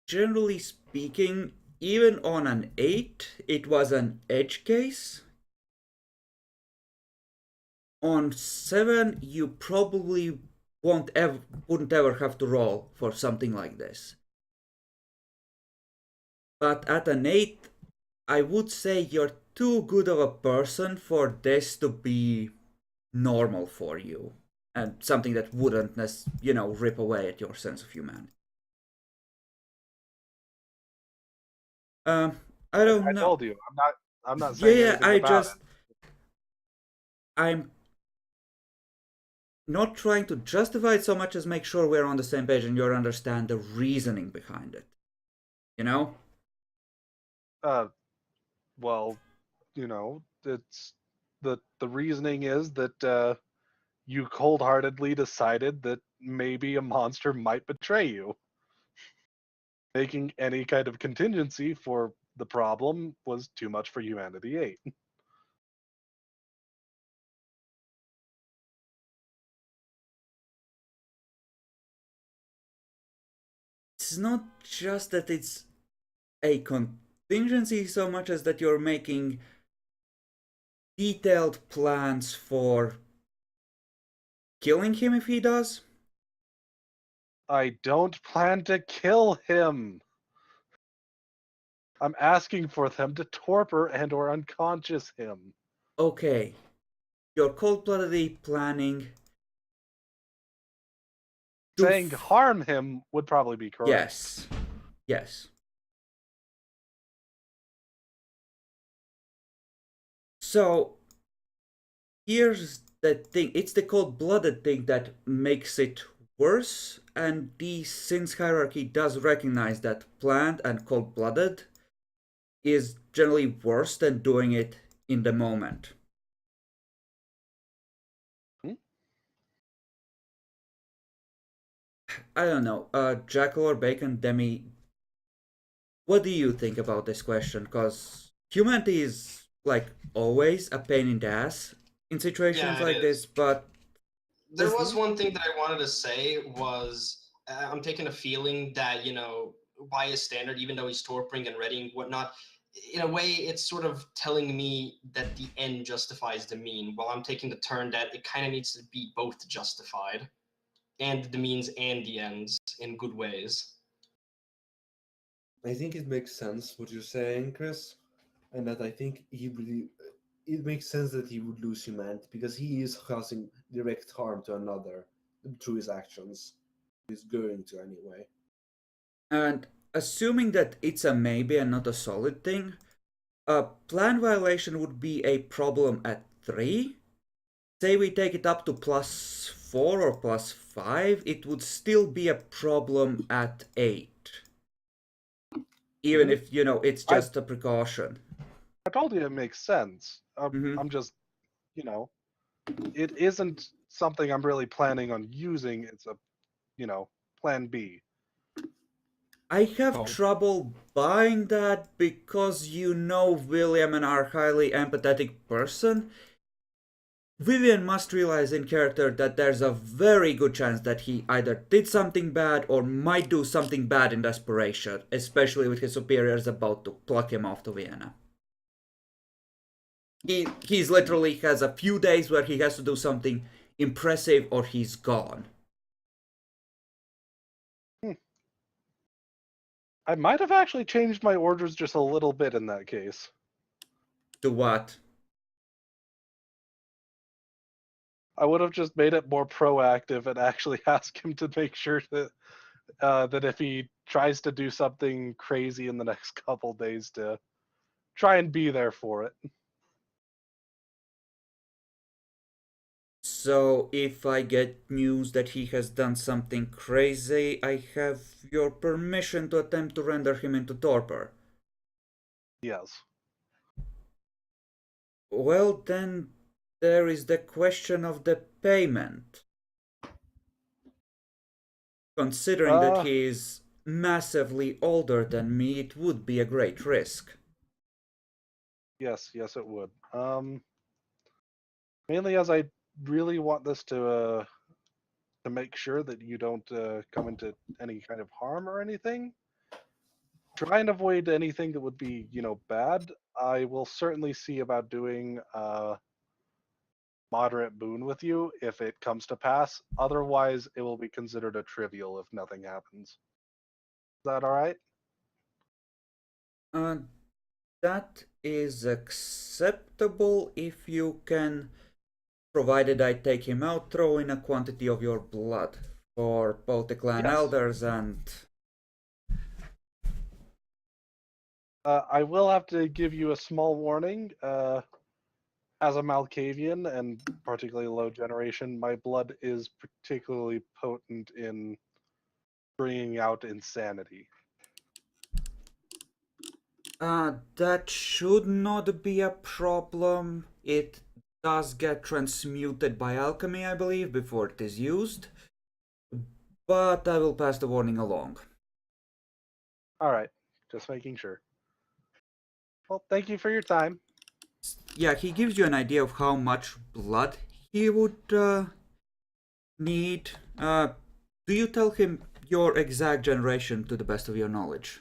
Generally speaking, even on an 8, it was an edge case. On 7, you probably wouldn't ever have to roll for something like this. But at an 8, I would say you're too good of a person for this to be normal for you. And something that wouldn't, rip away at your sense of humanity. I don't know. I told you, I'm not saying anything about it. I'm not trying to justify it so much as make sure we're on the same page and you understand the reasoning behind it. You know? Well, it's the reasoning is that you cold-heartedly decided that maybe a monster might betray you. Making any kind of contingency for the problem was too much for Humanity 8. It's not just that it's a contingency so much as that you're making detailed plans for killing him if he does. I don't plan to kill him. I'm asking for them to torpor and or unconscious him. Okay. You're cold-bloodedly planning. Saying harm him would probably be correct. Yes. Yes. So, here's the thing. It's the cold-blooded thing that makes it worse, and the sins hierarchy does recognize that planned and cold-blooded is generally worse than doing it in the moment. I don't know. Jackal or Bacon, Demi, what do you think about this question? Because humanity is, like, always a pain in the ass in situations like this, but... There was one thing that I wanted to say was, I'm taking a feeling that, by his standard, even though he's torpering and readying whatnot, in a way, it's sort of telling me that the end justifies the mean, while I'm taking the turn that it kind of needs to be both justified, and the means and the ends in good ways. I think it makes sense what you're saying, Chris, and that I think it makes sense that he would lose humanity because he is causing direct harm to another through his actions. He's going to anyway. And assuming that it's a maybe and not a solid thing, a plan violation would be a problem at 3. Say we take it up to +4 or +5, it would still be a problem at 8. Even if, it's just a precaution. I told you it makes sense. I'm just, it isn't something I'm really planning on using. It's a, plan B. I have Oh. trouble buying that because you know William and are a highly empathetic person. Vivian must realize in character that there's a very good chance that he either did something bad or might do something bad in desperation, especially with his superiors about to pluck him off to Vienna. He's literally has a few days where he has to do something impressive or he's gone. I might have actually changed my orders just a little bit in that case. To what? I would have just made it more proactive and actually ask him to make sure that if he tries to do something crazy in the next couple days, to try and be there for it. So, if I get news that he has done something crazy, I have your permission to attempt to render him into torpor. Yes. Well, then, there is the question of the payment. Considering that he is massively older than me, it would be a great risk. Yes, it would. Mainly as I really want this to make sure that you don't come into any kind of harm or anything. Try and avoid anything that would be, bad. I will certainly see about doing a moderate boon with you if it comes to pass. Otherwise, it will be considered a trivial if nothing happens. Is that all right? That is acceptable if you can, provided I take him out, throw in a quantity of your blood for both the clan Yes. elders and... I will have to give you a small warning. As a Malkavian and particularly low generation, my blood is particularly potent in bringing out insanity. That should not be a problem. It does get transmuted by alchemy, I believe, before it is used. But I will pass the warning along. All right, just making sure. Well, thank you for your time. Yeah, he gives you an idea of how much blood he would need. Do you tell him your exact generation to the best of your knowledge?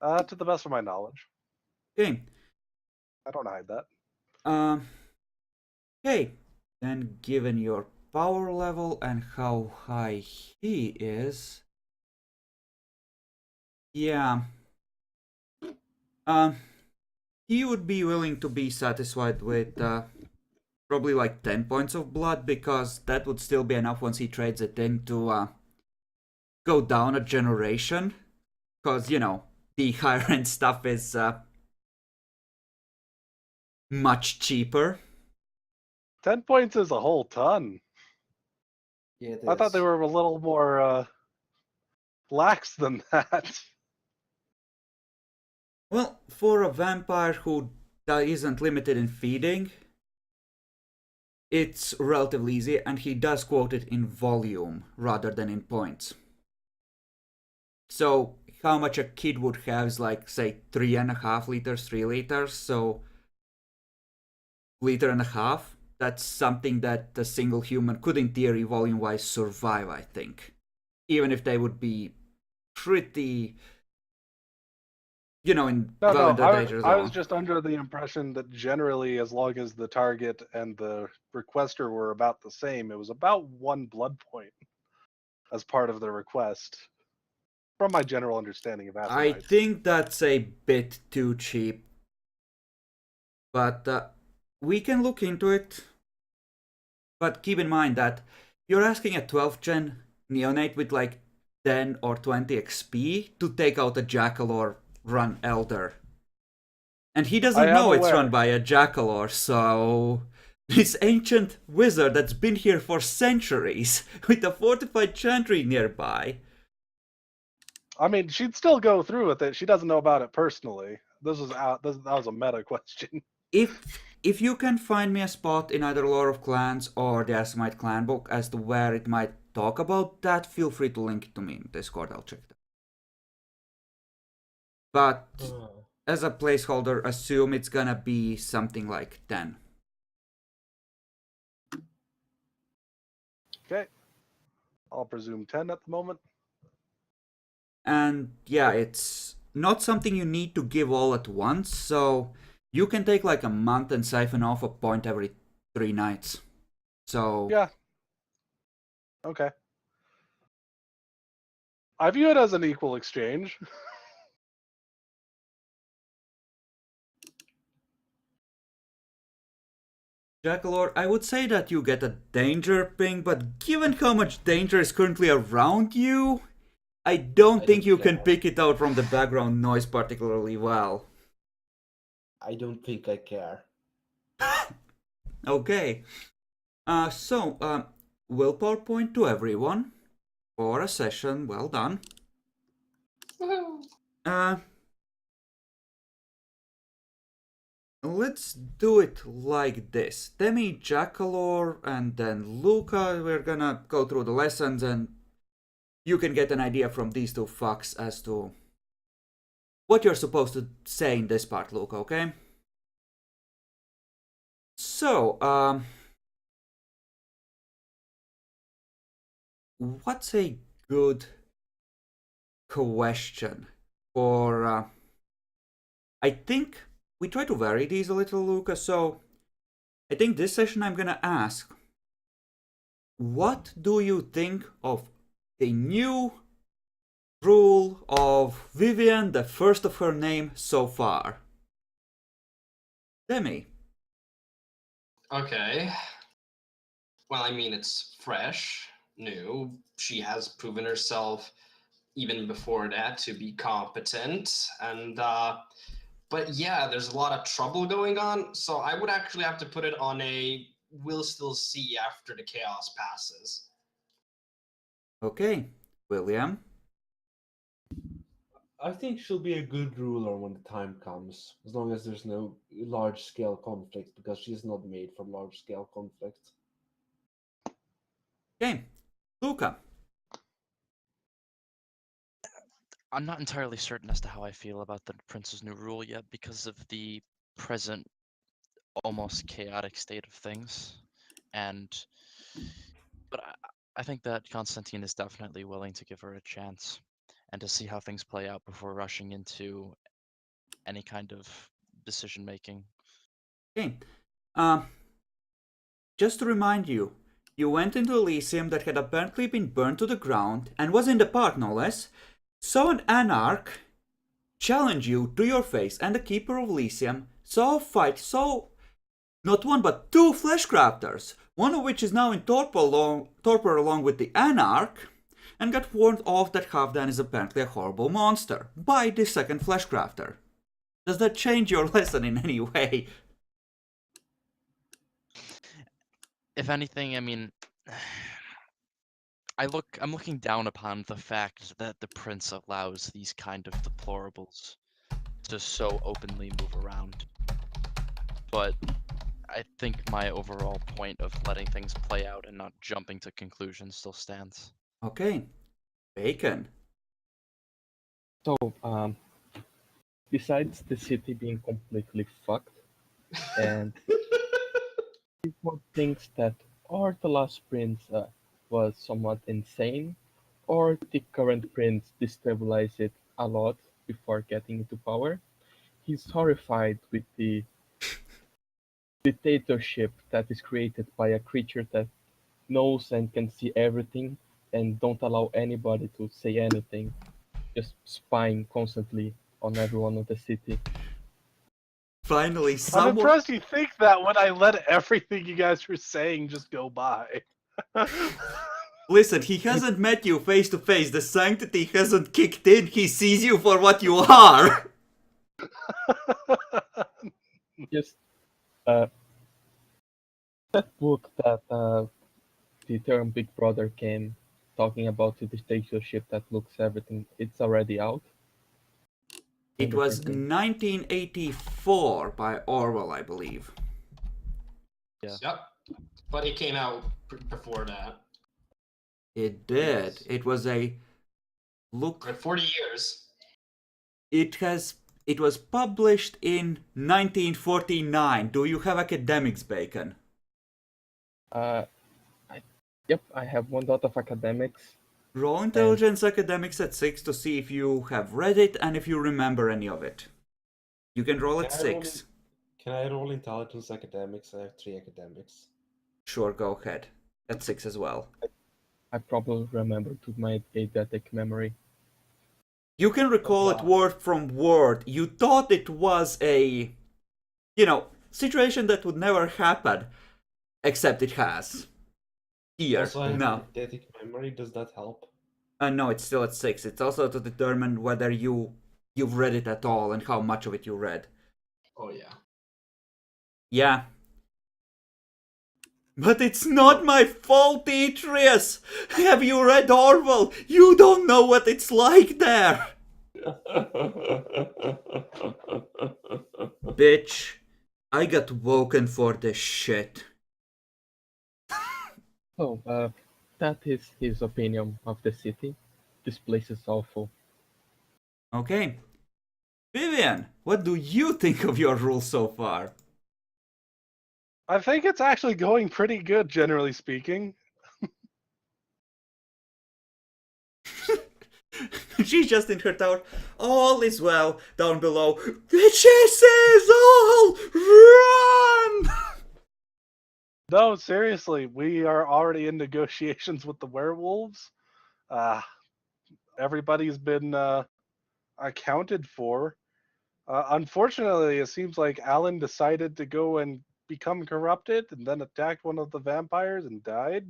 To the best of my knowledge. Okay. I don't hide that. Okay. Then given your power level and how high he is... Yeah. He would be willing to be satisfied with probably like 10 points of blood, because that would still be enough once he trades it in to go down a generation. Because, the higher end stuff is much cheaper. 10 points is a whole ton. Yeah, I thought they were a little more lax than that. Well, for a vampire who isn't limited in feeding, it's relatively easy, and he does quote it in volume rather than in points. So, how much a kid would have is like, say, 3.5 liters, 3 liters, so... liter and a half, that's something that a single human could, in theory, volume-wise, survive, I think. Even if they would be pretty... in danger zone. I was just under the impression that generally, as long as the target and the requester were about the same, it was about 1 blood point as part of the request. From my general understanding of acid I knights. think that's a bit too cheap. But we can look into it. But keep in mind that you're asking a 12th gen neonate with like 10 or 20 XP to take out a jackal or run elder. And he doesn't know it's run by a jackal, so this ancient wizard that's been here for centuries with a fortified chantry nearby. I mean, she'd still go through with it. She doesn't know about it personally. That was a meta question. If you can find me a spot in either Lore of Clans or the Asimite clan book as to where it might talk about that, feel free to link it to me in Discord. I'll check it. but as a placeholder, assume it's gonna be something like 10. Okay. I'll presume 10 at the moment. And yeah, it's not something you need to give all at once, so you can take like a month and siphon off a point every 3 nights. So Yeah. Okay. I view it as an equal exchange. Jackalor, I would say that you get a danger ping, but given how much danger is currently around you, I don't think you can pick it out from the background noise particularly well. I don't think I care. Okay. Willpower point to everyone for a session. Well done. Let's do it like this. Demi, Jackalor, and then Luca. We're gonna go through the lessons and you can get an idea from these two fucks as to what you're supposed to say in this part, Luca, okay? So, what's a good question for, I think we try to vary these a little, Luca, so I think this session I'm gonna ask, what do you think of the new rule of Vivian, the first of her name so far? Demi. Okay. Well, I mean, it's fresh, new. She has proven herself even before that to be competent, and but yeah, there's a lot of trouble going on. So I would actually have to put it on a we'll still see after the chaos passes. Okay, William. I think she'll be a good ruler when the time comes, as long as there's no large-scale conflict, because she's not made for large-scale conflict. Okay, Luca. I'm not entirely certain as to how I feel about the Prince's new rule yet because of the present almost chaotic state of things. But I think that Constantine is definitely willing to give her a chance and to see how things play out before rushing into any kind of decision making. Okay. Just to remind you, you went into Elysium that had apparently been burned to the ground and was in the park, no less. Saw an anarch challenge you to your face, and the Keeper of Elysium saw a fight, saw not one but two fleshcrafters, one of which is now in torpor along with the anarch, and got warned off that Halfdan is apparently a horrible monster by the second fleshcrafter. Does that change your lesson in any way? If anything, I mean, I'm looking down upon the fact that the prince allows these kind of deplorables to so openly move around. But I think my overall point of letting things play out and not jumping to conclusions still stands. Okay. Bacon. So, besides the city being completely fucked, and people thinks that or the last prince was somewhat insane, or the current prince destabilized it a lot before getting into power. He's horrified with the dictatorship that is created by a creature that knows and can see everything and don't allow anybody to say anything, just spying constantly on everyone in the city. Finally, I'm someone. impressed you think that when I let everything you guys were saying just go by. Listen, he hasn't met you face to face. The sanctity hasn't kicked in. He sees you for what you are. Just that book that the term Big Brother came talking about the dictatorship that looks everything, it's already out. It was Printing. 1984 by Orwell, I believe. Yeah. Yep. But it came out before that. It did. Yes. It was a look. For 40 years. It was published in 1949. Do you have academics, Bacon? Yep, I have 1 dot of academics. Roll intelligence academics at 6 to see if you have read it and if you remember any of it. You can roll at Can I roll 6. Can I roll intelligence academics? I have 3 academics. Sure, go ahead. At 6 as well. I probably remember to my eidetic memory. You can recall it word from word. You thought it was a, situation that would never happen, except it has. Here, Also, I have no. eidetic memory. Does that help? No, it's still at 6. It's also to determine whether you've read it at all and how much of it you read. Oh yeah. Yeah. But it's not my fault, Atreus! Have you read Orwell? You don't know what it's like there! Bitch, I got woken for this shit. So, that is his opinion of the city. This place is awful. Okay. Vivian, what do you think of your rule so far? I think it's actually going pretty good, generally speaking. She's just in her tower. All is well down below. Witches all run! No, seriously, we are already in negotiations with the werewolves. Everybody's been accounted for. Unfortunately, it seems like Alan decided to go and become corrupted and then attacked one of the vampires and died.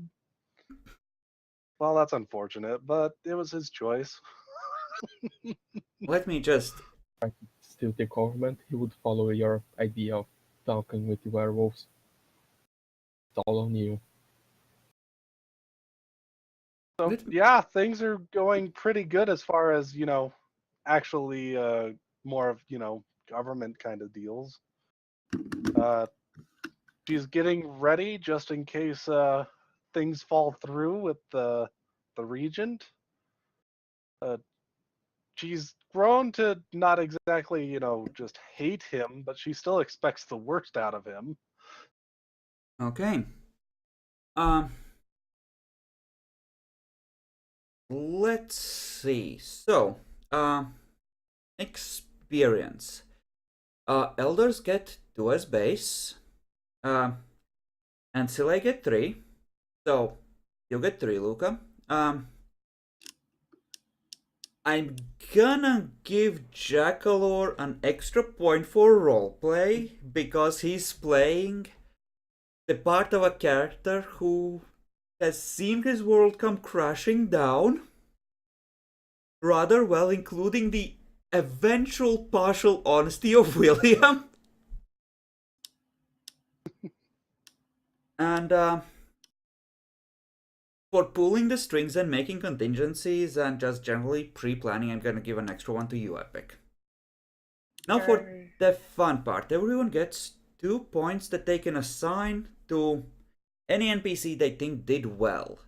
Well, that's unfortunate, but it was his choice. Let me just... Still the government, he would follow your idea of talking with the werewolves. It's all on you. So, yeah, things are going pretty good as far as, actually more of, government kind of deals. She's getting ready just in case things fall through with the regent. She's grown to not exactly, just hate him, but she still expects the worst out of him. Okay. Let's see. So, experience. Elders get 2 as base. And Sile get 3. So, you get 3, Luca. I'm gonna give Jackalor an extra point for roleplay because he's playing the part of a character who has seen his world come crashing down rather well, including the eventual partial honesty of William. And for pulling the strings and making contingencies and just generally pre-planning, I'm gonna give an extra one to you, Epic. Now for the fun part, everyone gets 2 points that they can assign to any NPC they think did well,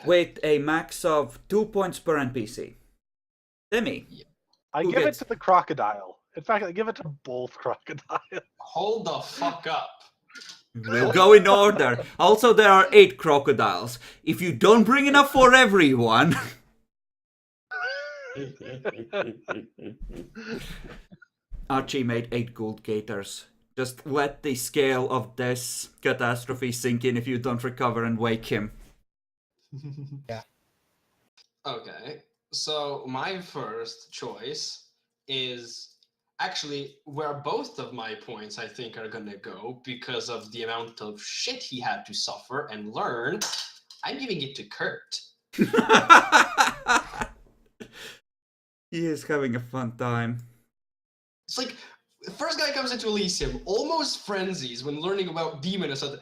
with a max of 2 points per NPC. Demi. I Who give gets- it to the crocodile. In fact, I give it to both crocodiles. Hold the fuck up. We'll go in order. Also, there are 8 crocodiles. If you don't bring enough for everyone... Archie made 8 gold gators. Just let the scale of this catastrophe sink in if you don't recover and wake him. Yeah. Okay, so my first choice is actually where both of my points I think are gonna go because of the amount of shit he had to suffer and learn. I'm giving it to Kurt. He is having a fun time. It's like the first guy comes into Elysium, almost frenzies when learning about demon or something.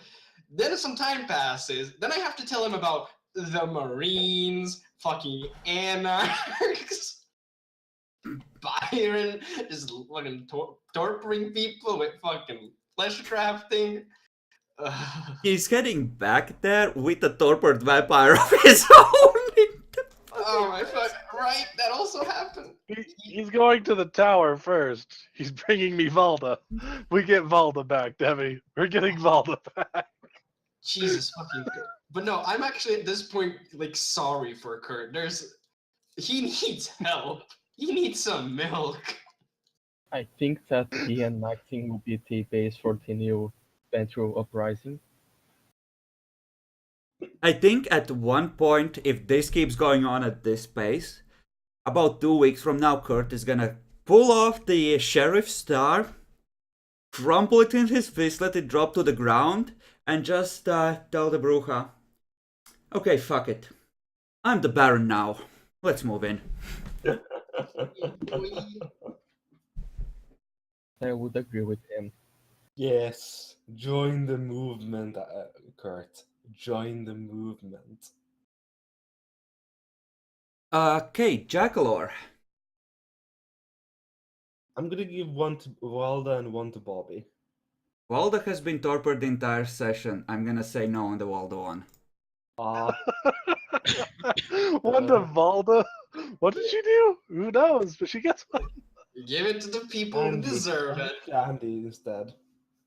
Then some time passes. Then I have to tell him about the Marines, fucking anarchs, Byron, just fucking torturing people with fucking flesh crafting. He's heading back there with a torpid vampire of his own. Oh my fuck! Right, that also happened. He's going to the tower first. He's bringing me Valda. We get Valda back, Debbie. We're getting Valda back. Jesus fucking. But no, I'm actually at this point like sorry for Kurt. He needs help. He needs some milk. I think that he and Maxim will be the base for the new Ventru Uprising. I think at one point, if this keeps going on at this pace, about 2 weeks from now, Kurt is gonna pull off the sheriff's star, crumple it in his fist, let it drop to the ground, and just tell the Bruja, okay, fuck it. I'm the Baron now. Let's move in. I would agree with him. Yes, join the movement, Kurt. Join the movement. Okay, Jackalor. I'm gonna give one to Walda and one to Bobby. Walda has been torpid the entire session. I'm gonna say no on the Walda one. One to Valda. What did she do? Who knows? But she gets one. Give it to the people who deserve it. Andy instead.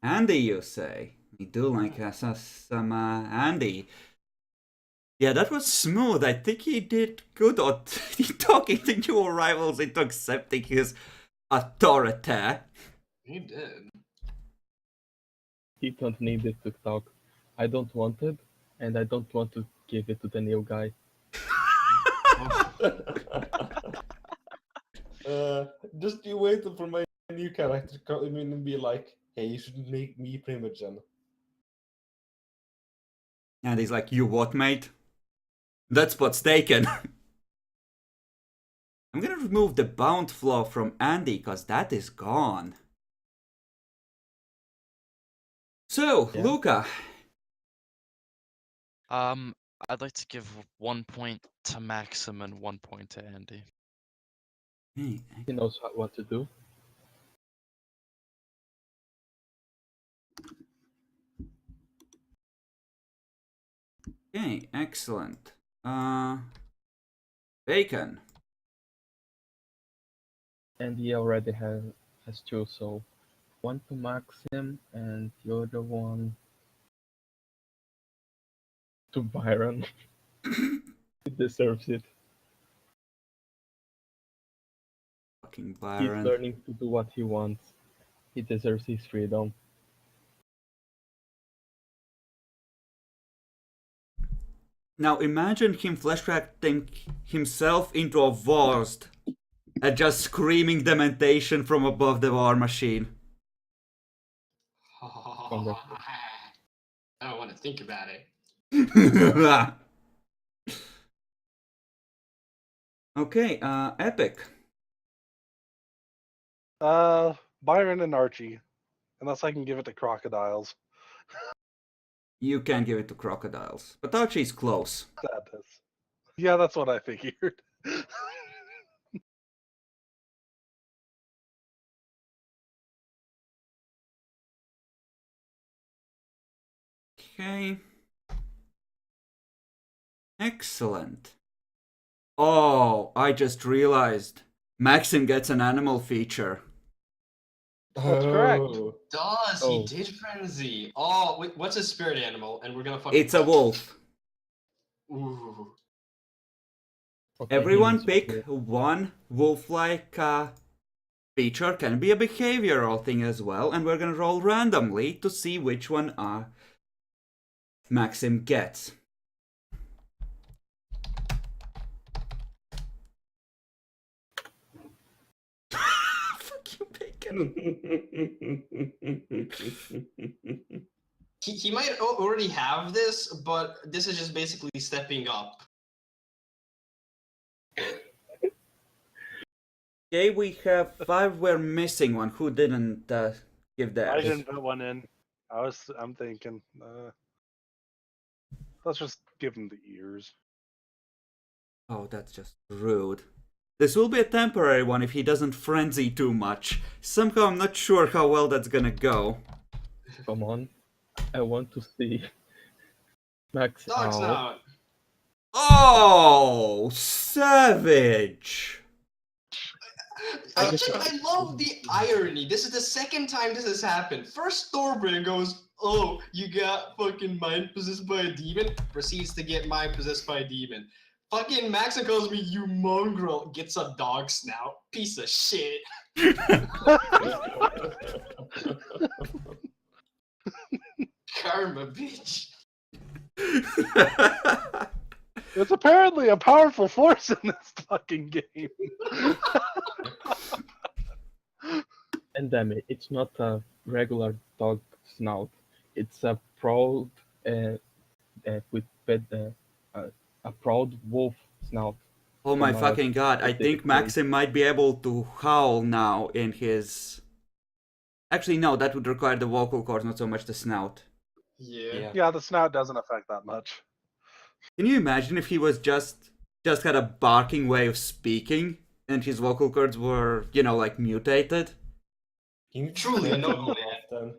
Andy, you say? We do like some Andy. Yeah, that was smooth. I think he did good on talking the new arrivals into accepting his authority. He did. He don't need it to talk. I don't want it, and I don't want to give it to the new guy. Just you wait for my new character to come in and be like, hey, you shouldn't make me Primogen. And he's like, you what, mate? That spot's taken. I'm gonna remove the bound flow from Andy, cause that is gone. So, Yeah. Luca. I'd like to give 1 point to Maxim and 1 point to Andy. Hey, He knows what to do. okay, excellent. Bacon. And he already has two, so one to Maxim and the other one to Byron. He deserves it. Fucking He's Byron. learning to do what he wants. He deserves his freedom. Now imagine him flashbacking himself into a Vorsd and just screaming dementation from above the war machine. I don't want to think about it. Okay, Epic. Byron and Archie. Unless I can give it to Crocodiles. You can give it to Crocodiles, but Archie's close. Sadness. Yeah, that's what I figured. Okay. Excellent. Oh, I just realized. Maxim gets an animal feature. That's correct. Does Oh. he did frenzy? Oh, wait, what's his spirit animal? And we're gonna fucking. It's a wolf. Ooh. Okay, Everyone he's pick okay. one wolf-like feature. Can be a behavioral thing as well, and we're gonna roll randomly to see which one Maxim gets. Fuck you, Bacon. He might already have this, but this is just basically stepping up. Okay, we have 5. We're missing one. Who didn't give I theirs? didn't put one in. I'm thinking. Let's just give him the ears. Oh, that's just rude. This will be a temporary one if he doesn't frenzy too much. Somehow I'm not sure how well that's gonna go. Come on. I want to see Max Dog's out. not. Oh, savage! I love the irony. This is the second time this has happened. First, Thorbrand goes, "Oh, you got fucking mind possessed by a demon." Proceeds to get mind possessed by a demon. Fucking Maxa calls me you mongrel. Gets a dog snout. Piece of shit. Karma, bitch. It's apparently a powerful force in this fucking game. And damn it, it's not a regular dog snout. It's a proud with a proud wolf snout. Oh my From, fucking god, I specific think race. Maxim might be able to howl now in his... Actually, no, that would require the vocal cords, not so much the snout. Yeah. Yeah, the snout doesn't affect that much. Can you imagine if he was just had a barking way of speaking and his vocal cords were, you know, like mutated? He needs Truly to a frenzy noble more man. often.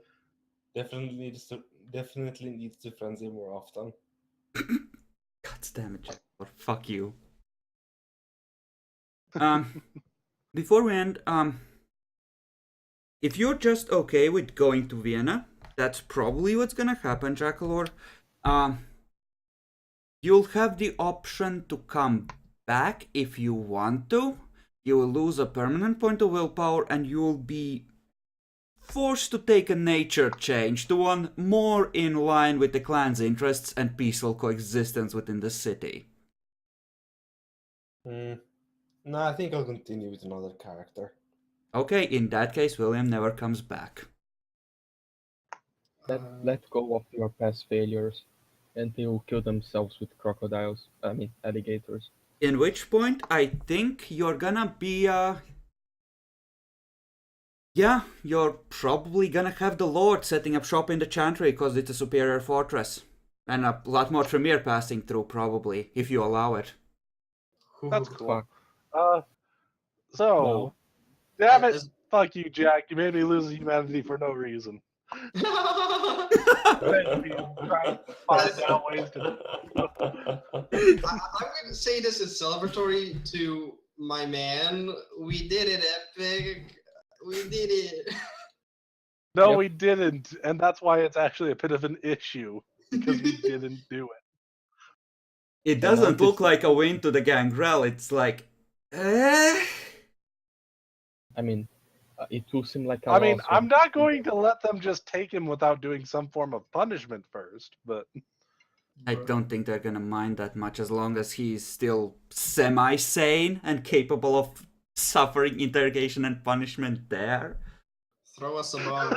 Definitely needs to frenzy more often. God damn it, Jack. Or fuck you. Before we end, if you're just okay with going to Vienna, that's probably what's gonna happen, Jackalor. You'll have the option to come back if you want to. You will lose a permanent point of willpower and you'll be forced to take a nature change to one more in line with the clan's interests and peaceful coexistence within the city. No, I think I'll continue with another character. Okay, in that case, William never comes back. Let go of your past failures, and they will kill themselves with crocodiles. I mean, alligators. In which point, I think you're gonna be, yeah, you're probably gonna have the Lord setting up shop in the Chantry because it's a superior fortress. And a lot more Tremere passing through, probably, if you allow it. That's cool. Fuck. So, No. damn it, fuck you, Jack. You made me lose humanity for no reason. I'm gonna say this is celebratory to my man. We did it, Epic. We did it. No, Yep. we didn't, and that's why it's actually a bit of an issue because we didn't do it. It doesn't look like a win to the Gangrel, it's like, eh? I mean, it will seem like a I mean, loss I'm when- not going to let them just take him without doing some form of punishment first, but I don't think they're gonna mind that much as long as he's still semi-sane and capable of suffering interrogation and punishment there. Throw us a bone.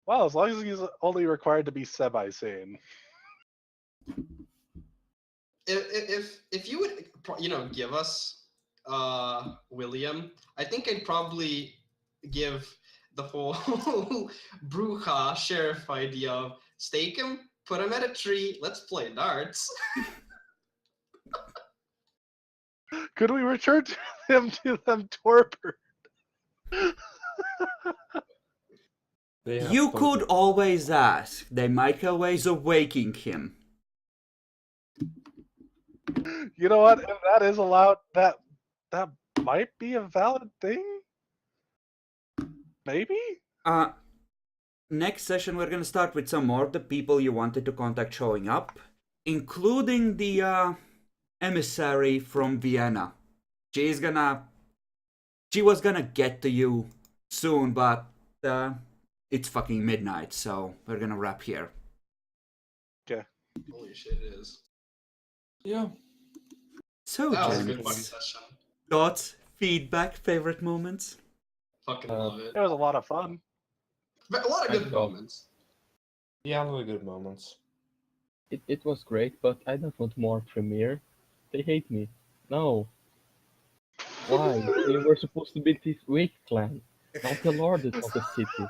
well, as long as he's only required to be semi-sane. If you would, give us William, I think I'd probably give the whole Bruja sheriff idea of stake him, put him at a tree, let's play darts. Could we return him to them torpor? You could always ask. They might have ways of waking him. You know what? If that is allowed, that might be a valid thing. Maybe. Next session we're gonna start with some more of the people you wanted to contact showing up, including the emissary from Vienna. She was gonna get to you soon, but it's fucking midnight, so we're gonna wrap here. Okay. Holy shit, it is. Yeah. So, That was a gents, good fun session. thoughts, feedback, favorite moments? Fucking love it. It was a lot of fun. But a lot of good Thank God. moments. Yeah, really good moments. It was great, but I don't want more Premiere. They hate me. No. Why? We were supposed to be this weak clan, not the lord of the city.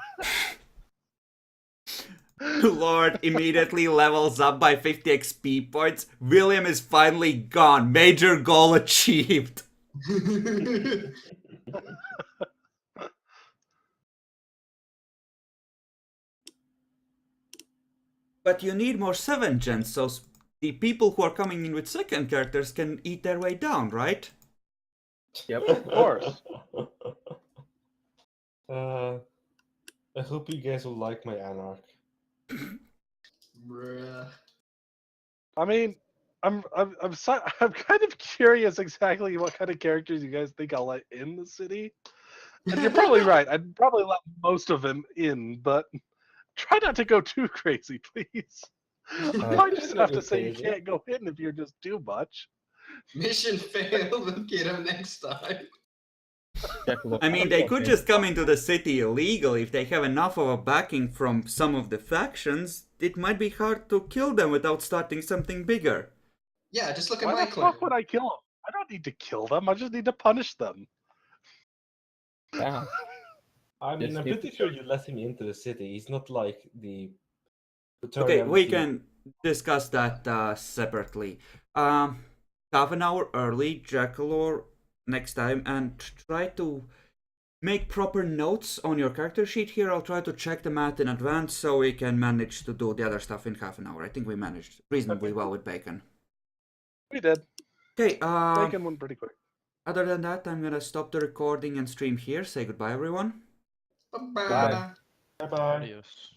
Lord immediately levels up by 50 XP points. William is finally gone. Major goal achieved. But you need more 7 gens, so the people who are coming in with second characters can eat their way down, right? Yep. Of course. I hope you guys will like my Anarch. Bruh. I mean, I'm kind of curious exactly what kind of characters you guys think I'll let in the city. And you're probably right. I'd probably let most of them in, but try not to go too crazy, please. I might just have to say you crazy. can't go in if you're just too much. Mission failed. We'll get him next time. I mean, they could just come into the city illegally. If they have enough of a backing from some of the factions, it might be hard to kill them without starting something bigger. Yeah, just look at Why my the clan. fuck would I kill them? I don't need to kill them. I just need to punish them. Yeah. I mean, Just I'm need pretty to- sure you let him into the city. He's not like the. Okay, we Praetorian can discuss that separately. Half an hour early, Jackalore, next time, and try to make proper notes on your character sheet here. I'll try to check the math in advance so we can manage to do the other stuff in half an hour. I think we managed reasonably well with Bacon. We did. Okay, Bacon went pretty quick. other than that, I'm gonna stop the recording and stream here. Say goodbye, everyone. Bye-bye. Bye. Bye bye. Adios.